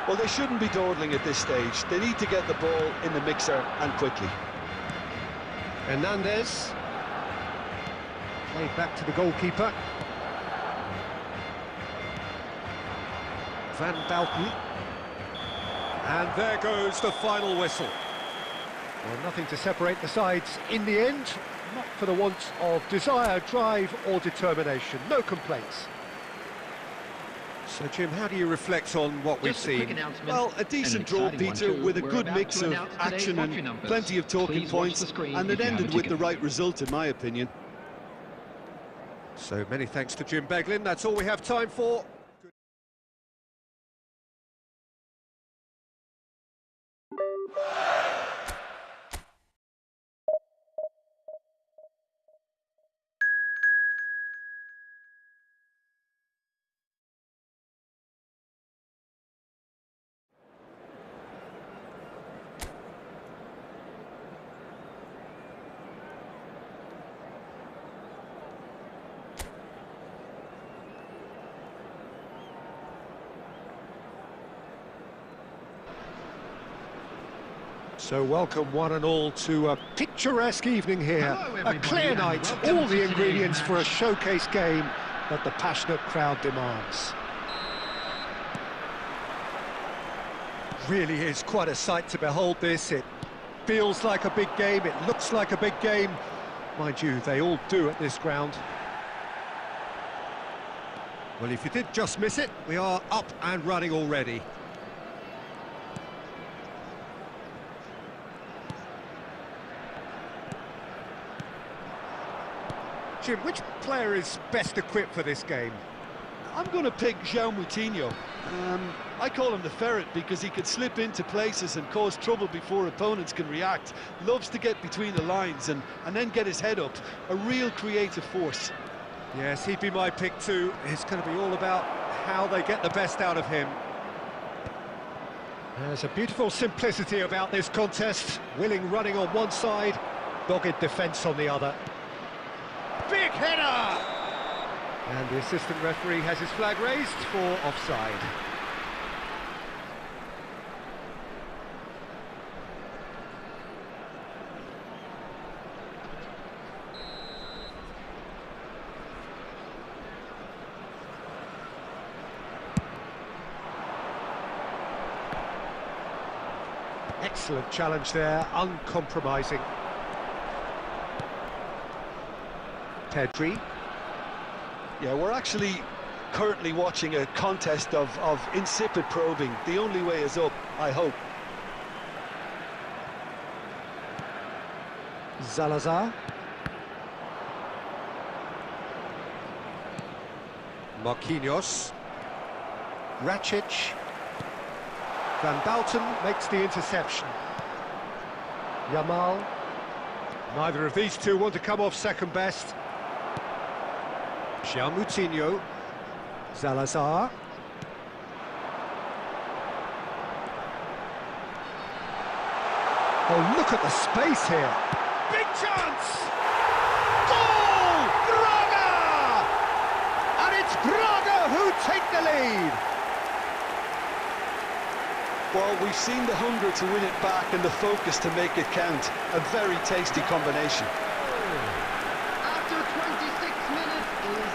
Well, they shouldn't be dawdling at this stage. They need to get the ball in the mixer and quickly. Hernandez. Played back to the goalkeeper. Van Balten. And there goes the final whistle. Well, nothing to separate the sides in the end, not for the want of desire, drive or determination. No complaints. So, Jim, how do you reflect on what we've seen? Well, a decent draw, Peter, with a good mix of action and plenty of talking points, and it ended with the right result, in my opinion. So, many thanks to Jim Beglin. That's all we have time for. So welcome one and all to a picturesque evening here. A clear night, all the ingredients for a showcase game that the passionate crowd demands. Really is quite a sight to behold this. It feels like a big game, it looks like a big game. Mind you, they all do at this ground. Well, if you did just miss it, we are up and running already. Jim, which player is best equipped for this game? I'm going to pick João Moutinho. I call him the ferret because he could slip into places and cause trouble before opponents can react. Loves to get between the lines and then get his head up. A real creative force. Yes, he'd be my pick too. It's going to be all about how they get the best out of him. There's a beautiful simplicity about this contest. Willing running on one side, dogged defence on the other. Big header! And the assistant referee has his flag raised for offside. Excellent challenge there, uncompromising. Pedri. Yeah, we're actually currently watching a contest of insipid probing. The only way is up, I hope. Salazar. Marquinhos. Rakic. Van Bouten makes the interception. Yamal. Neither of these two want to come off second best. João Moutinho. Salazar. Oh, look at the space here. Big chance! Goal! Braga! And it's Braga who take the lead. Well, we've seen the hunger to win it back and the focus to make it count. A very tasty combination. After 26 minutes is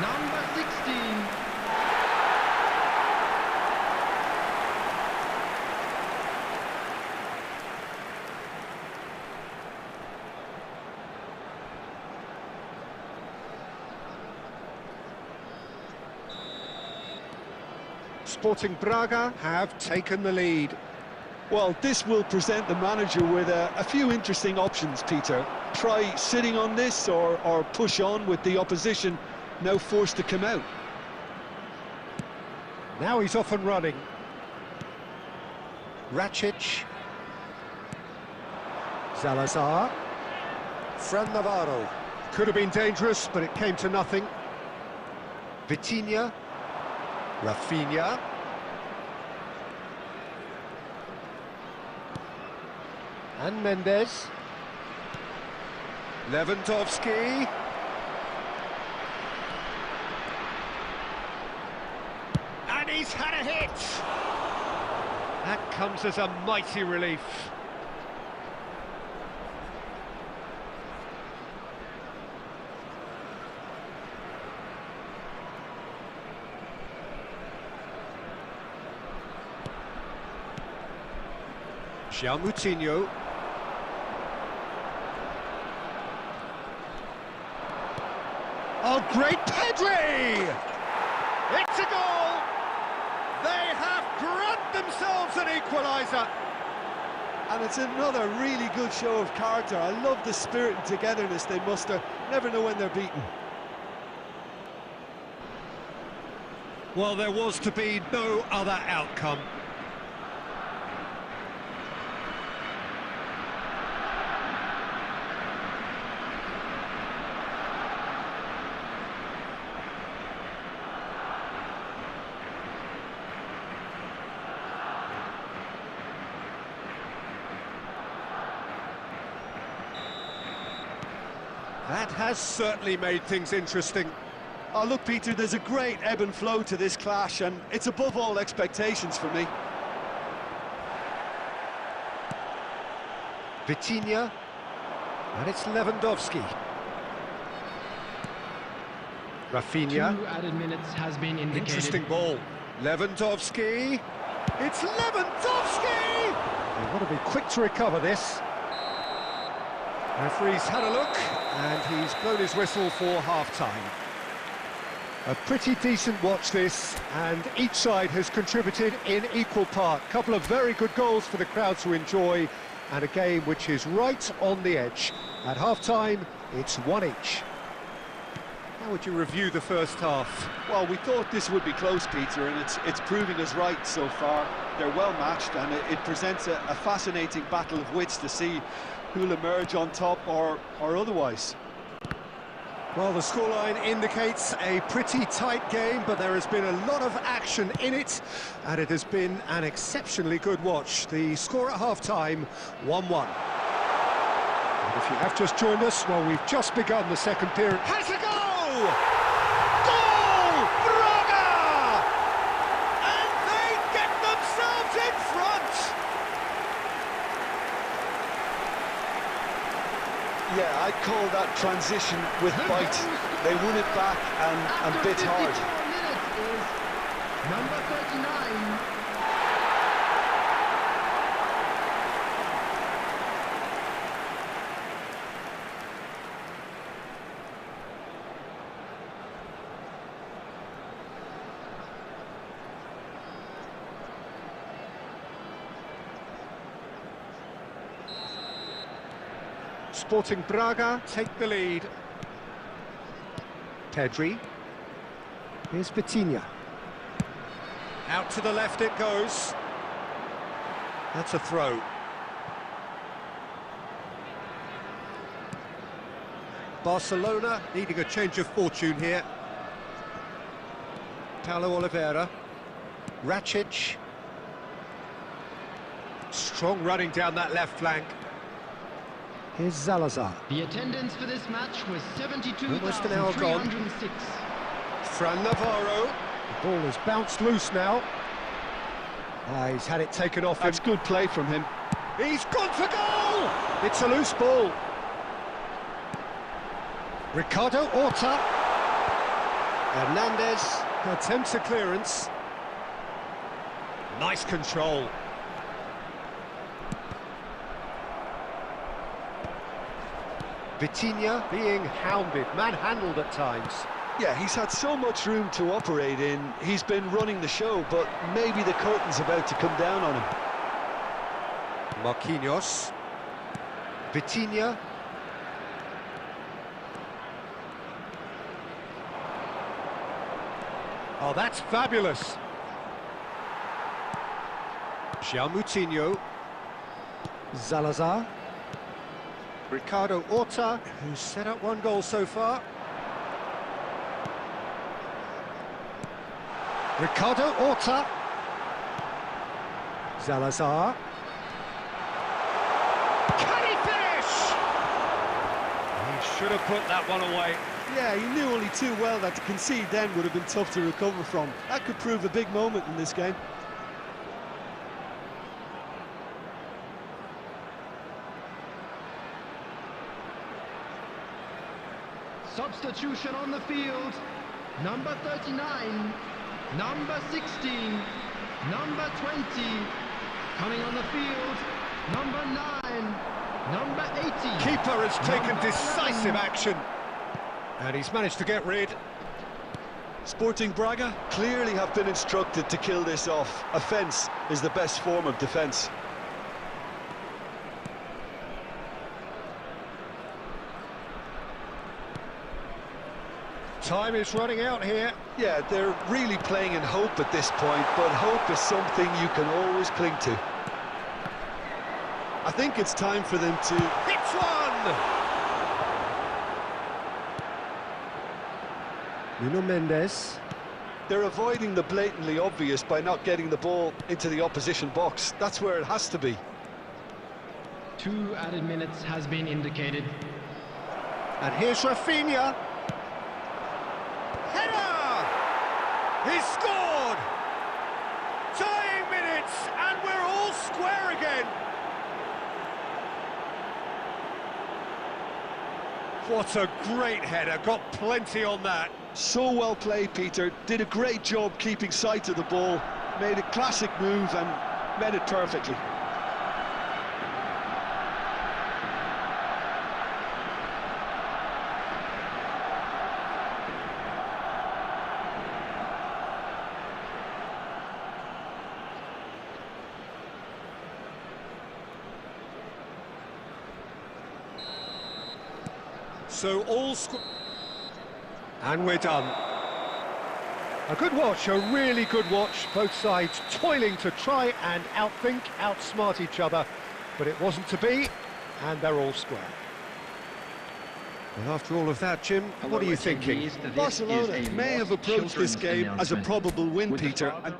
number 16. Sporting Braga have taken the lead. Well, this will present the manager with a few interesting options, Peter. Try sitting on this or push on with the opposition now forced to come out. Now he's off and running. Rakic. Salazar. Fran Navarro. Could have been dangerous, but it came to nothing. Vitinha. Rafinha. And Mendes. Lewandowski. And he's had a hit! That comes as a mighty relief. Moutinho. Oh, great Pedri! It's a goal! They have grabbed themselves an equaliser. And it's another really good show of character. I love the spirit and togetherness they muster. Never know when they're beaten. Well, there was to be no other outcome. That has certainly made things interesting. Oh, look, Peter, there's a great ebb and flow to this clash, and it's above all expectations for me. Vitinha, and it's Lewandowski. Rafinha. 2 added minutes has been indicated. Interesting ball. Lewandowski. It's Lewandowski! They want to be quick to recover this. Referee's had a look, and he's blown his whistle for half-time. A pretty decent watch this, and each side has contributed in equal part. Couple of very good goals for the crowd to enjoy, and a game which is right on the edge. At half-time, it's 1 each. How would you review the first half? Well, we thought this would be close, Peter, and it's proving us right so far. They're well matched, and it presents a fascinating battle of wits to see who'll emerge on top or otherwise. Well, the scoreline indicates a pretty tight game, but there has been a lot of action in it, and it has been an exceptionally good watch. The score at half-time, 1-1. And if you have just joined us, well, we've just begun the second period. Has a goal! Goal! Braga! And they get themselves in front! Yeah, I'd call that transition with bite. They won it back and bit hard. Number 39. Sporting Braga take the lead. Pedri. Here's Vitinha. Out to the left it goes. That's a throw. Barcelona needing a change of fortune here. Paulo Oliveira. Rakic. Strong running down that left flank. Here's Salazar. The attendance for this match was Almost an hour gone. 72,306. Fran Navarro. The ball has bounced loose now. He's had it taken off him. That's good play from him. He's gone for goal! It's a loose ball. Ricardo Horta. Hernandez attempts a clearance. Nice control. Vitinha being hounded, manhandled at times. Yeah, he's had so much room to operate in. He's been running the show, but maybe the curtain's about to come down on him. Marquinhos. Vitinha. Oh, that's fabulous. Moutinho. Salazar. Ricardo Horta, who's set up 1 goal so far. Ricardo Horta. Salazar. Can he finish? He should have put that one away. Yeah, he knew only too well that to concede then would have been tough to recover from. That could prove a big moment in this game. Substitution on the field. Number 39. Number 16. Number 20. Coming on the field. Number 9. Number 80. Keeper has taken Number decisive 11. action. And he's managed to get rid. Sporting Braga clearly have been instructed to kill this off. Offence is the best form of defence. Time is running out here. Yeah, they're really playing in hope at this point, but hope is something you can always cling to. I think it's time for them to... Hits one! Nuno Mendes. They're avoiding the blatantly obvious by not getting the ball into the opposition box. That's where it has to be. 2 added minutes has been indicated. And here's Rafinha. Header! He's scored! Tying minutes, and we're all square again. What a great header, got plenty on that. So well played, Peter. Did a great job keeping sight of the ball. Made a classic move and met it perfectly. So all and we're done. A good watch, a really good watch. Both sides toiling to try and outthink, outsmart each other. But it wasn't to be, and they're all square. Well, after all of that, Jim, what are you thinking? Barcelona may have approached this game as a probable win, Peter. And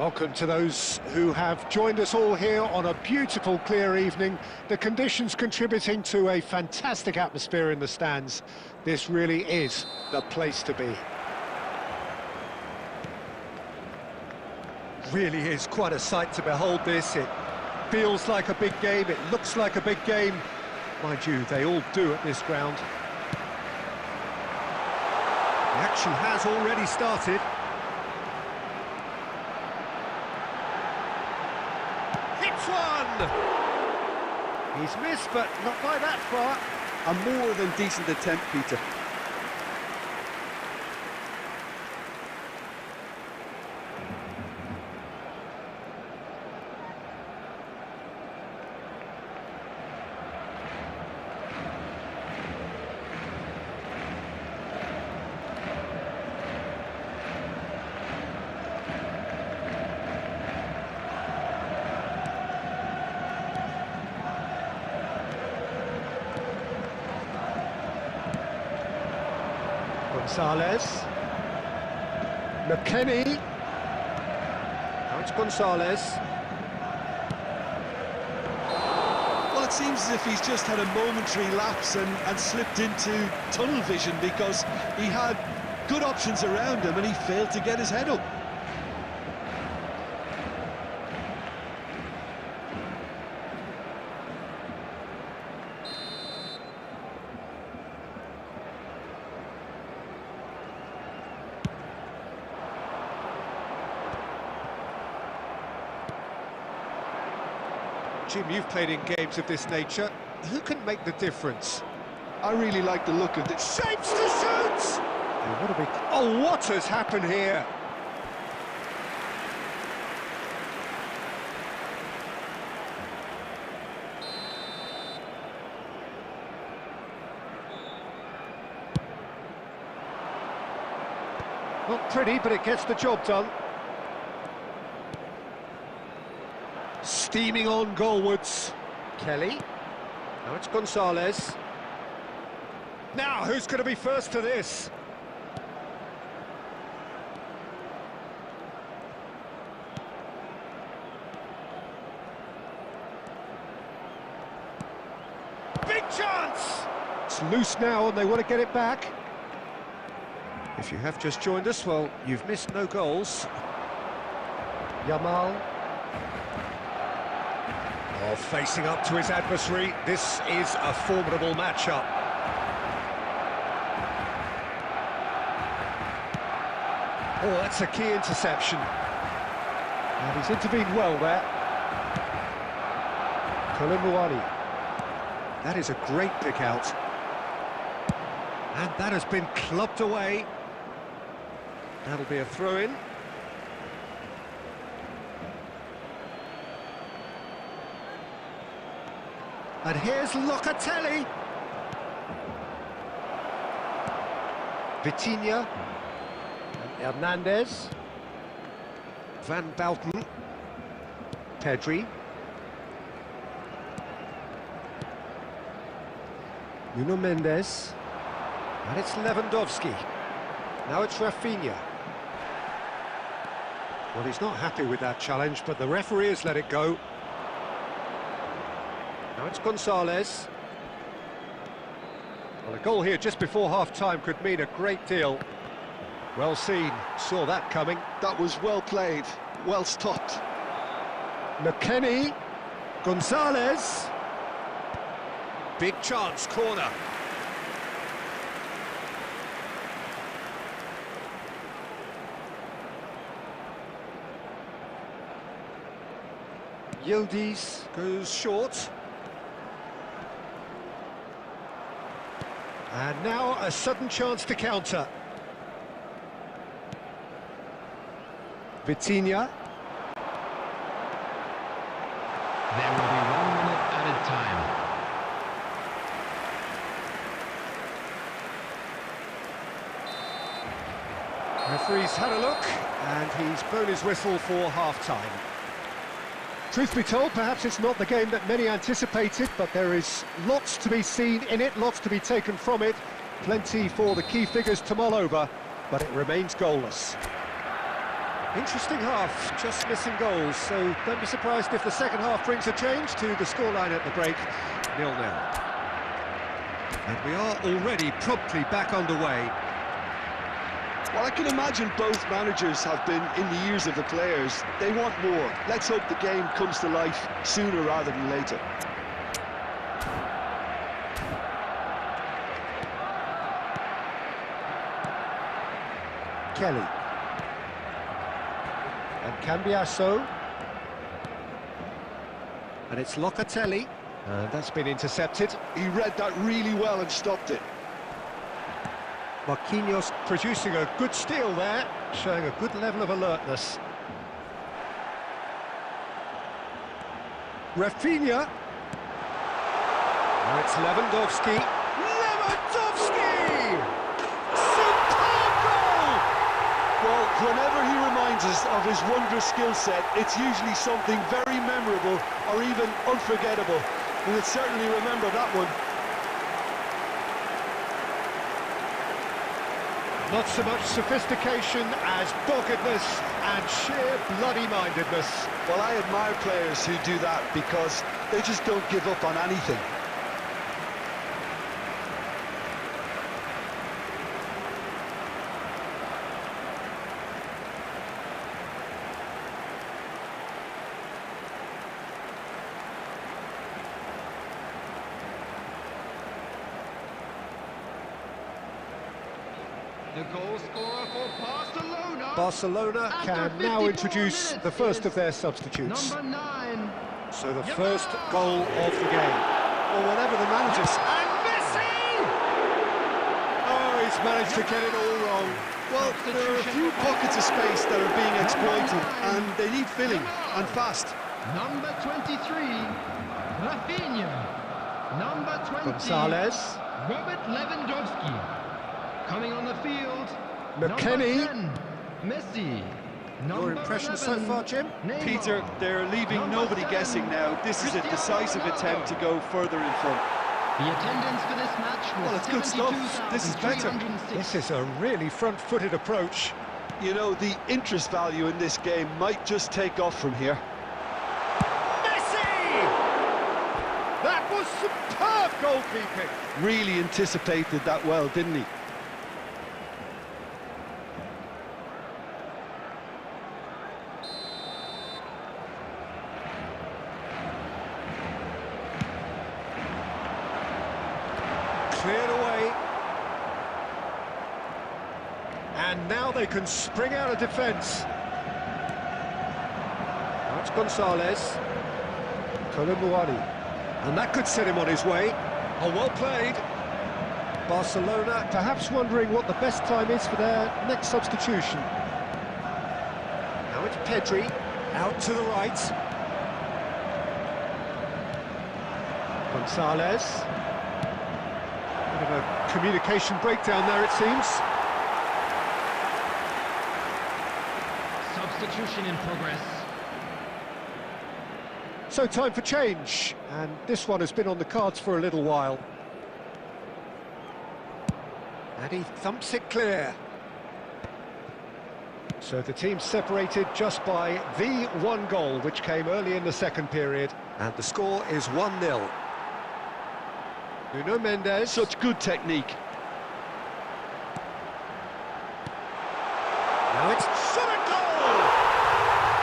Welcome to those who have joined us all here on a beautiful, clear evening. The conditions contributing to a fantastic atmosphere in the stands. This really is the place to be. Really is quite a sight to behold this. It feels like a big game, it looks like a big game. Mind you, they all do at this ground. The action has already started. One! He's missed, but not by that far. a more than decent attempt, Peter. Gonzalez. McKennie. Now it's Gonzalez. Well, it seems as if he's just had a momentary lapse and slipped into tunnel vision because he had good options around him and he failed to get his head up. Jim, you've played in games of this nature. Who can make the difference? I really like the look of this. Shapes to shoot! Oh, what has happened here? Not pretty, but it gets the job done. Steaming on goalwards. Kelly. Now it's Gonzalez. Now, who's going to be first to this? Big chance! It's loose now and they want to get it back. If you have just joined us, well, you've missed no goals. Yamal. Oh, facing up to his adversary. This is a formidable matchup. Oh, that's a key interception. And he's intervened well there. Koulibaly. That is a great pick out. And that has been clubbed away. That'll be a throw-in. And here's Locatelli. Vitinha. And Hernandez. Van Bauten. Pedri. Nuno Mendes. And it's Lewandowski. Now it's Rafinha. Well, he's not happy with that challenge, but the referee has let it go. Now it's Gonzalez. Well, a goal here just before half-time could mean a great deal. Well seen, saw that coming. That was well played, well stopped. McKennie. Gonzalez. Big chance, corner. Yildiz goes short. And now a sudden chance to counter. Vitinha. There will be 1 minute added time. Referee's had a look, and he's blown his whistle for half-time. Truth be told, perhaps it's not the game that many anticipated, but there is lots to be seen in it, lots to be taken from it. Plenty for the key figures to mull over, but it remains goalless. Interesting half, just missing goals, so don't be surprised if the second half brings a change to the scoreline at the break, 0-0. And we are already promptly back underway. Well, I can imagine both managers have been in the ears of the players. They want more. Let's hope the game comes to life sooner rather than later. Kelly. And Cambiasso. And it's Locatelli. And that's been intercepted. He read that really well and stopped it. Marquinhos producing a good steal there, showing a good level of alertness. Rafinha. Now it's Lewandowski. Lewandowski! Superb goal! Well, whenever he reminds us of his wondrous skill set, it's usually something very memorable or even unforgettable. We'll certainly remember that one. Not so much sophistication as doggedness and sheer bloody-mindedness. Well, I admire players who do that because they just don't give up on anything. The goal scorer for Barcelona. Barcelona can now introduce the first of their substitutes. Number 9. So the first goal of the game. Or whatever the manager's... And Messi! Oh, he's managed to get it all wrong. Well, there are a few pockets of space that are being exploited, and they need filling, and fast. Number 23, Rafinha. Number 20, Gonzalez. Robert Lewandowski. Coming on the field, McKennie. Number 10, Messi. Your impression so far, Jim? Neymar. Peter, they're leaving Number nobody 7, guessing now. This is a Cristiano decisive Ronaldo. attempt to go further in front. The attendance for this match was Well, it's good stuff. This is better. 72,306. This is a really front-footed approach. You know, the interest value in this game might just take off from here. Messi! That was superb goalkeeping. Really anticipated that well, didn't he? Cleared away. And now they can spring out of defence. That's Gonzalez. Colomboani. And that could set him on his way. Oh, well played. Barcelona perhaps wondering what the best time is for their next substitution. Now it's Pedri, out to the right. Gonzalez. Bit of a communication breakdown there, it seems. Substitution in progress. So time for change, and this one has been on the cards for a little while. And he thumps it clear. So the team separated just by the one goal, which came early in the second period, and the score is 1-0. Nuno Mendes. Such good technique. Now it's shot at goal!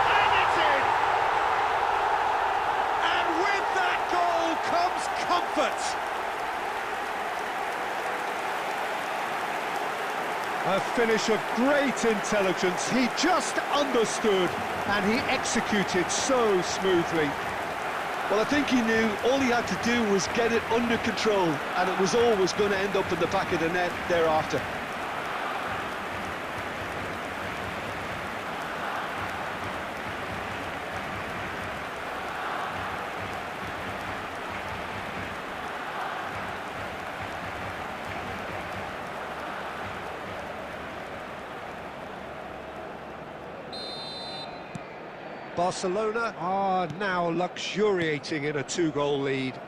And it's in! And with that goal comes comfort! A finish of great intelligence. He just understood and he executed so smoothly. Well, I think he knew all he had to do was get it under control, and it was always going to end up in the back of the net thereafter. Barcelona are now luxuriating in a two-goal lead.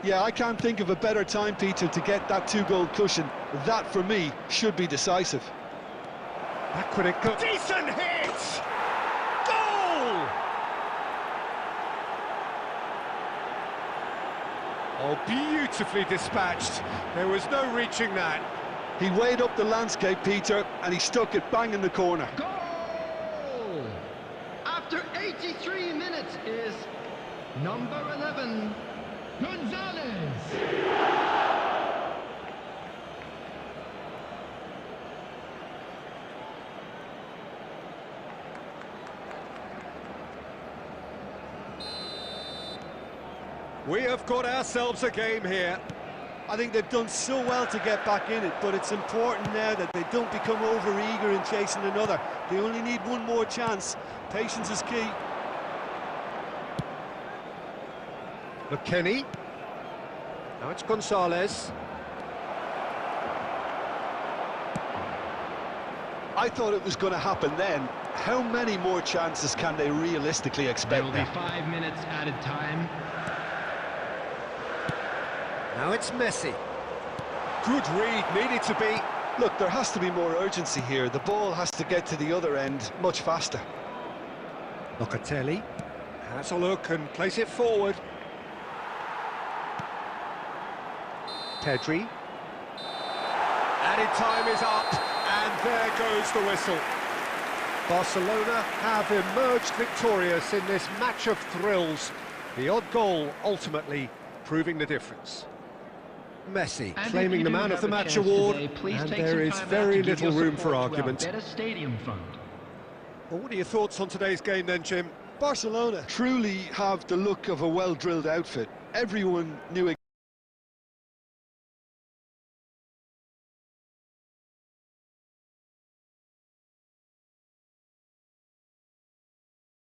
Yeah, I can't think of a better time, Peter, to get that two-goal cushion. That, for me, should be decisive. That could it go. Decent hit! Goal! Oh, beautifully dispatched. There was no reaching that. He weighed up the landscape, Peter, and he stuck it bang in the corner. Goal! After 83 minutes is number 11, Gonzalez. We have got ourselves a game here. I think they've done so well to get back in it, but it's important now that they don't become over-eager in chasing another. They only need one more chance. Patience is key. McKennie. Now it's Gonzalez. I thought it was going to happen then. How many more chances can they realistically expect There will be now? 5 minutes added time. Now it's Messi. Good read, needed to be. Look, there has to be more urgency here. The ball has to get to the other end much faster. Locatelli has a look and plays it forward. Pedri. Added time is up, and there goes the whistle. Barcelona have emerged victorious in this match of thrills. The odd goal ultimately proving the the Messi And claiming the Man of the Match award, and there is very little room for argument. Better stadium fund. Well, what are your thoughts on today's game then, Jim? Barcelona truly have the look of a well-drilled outfit. Everyone knew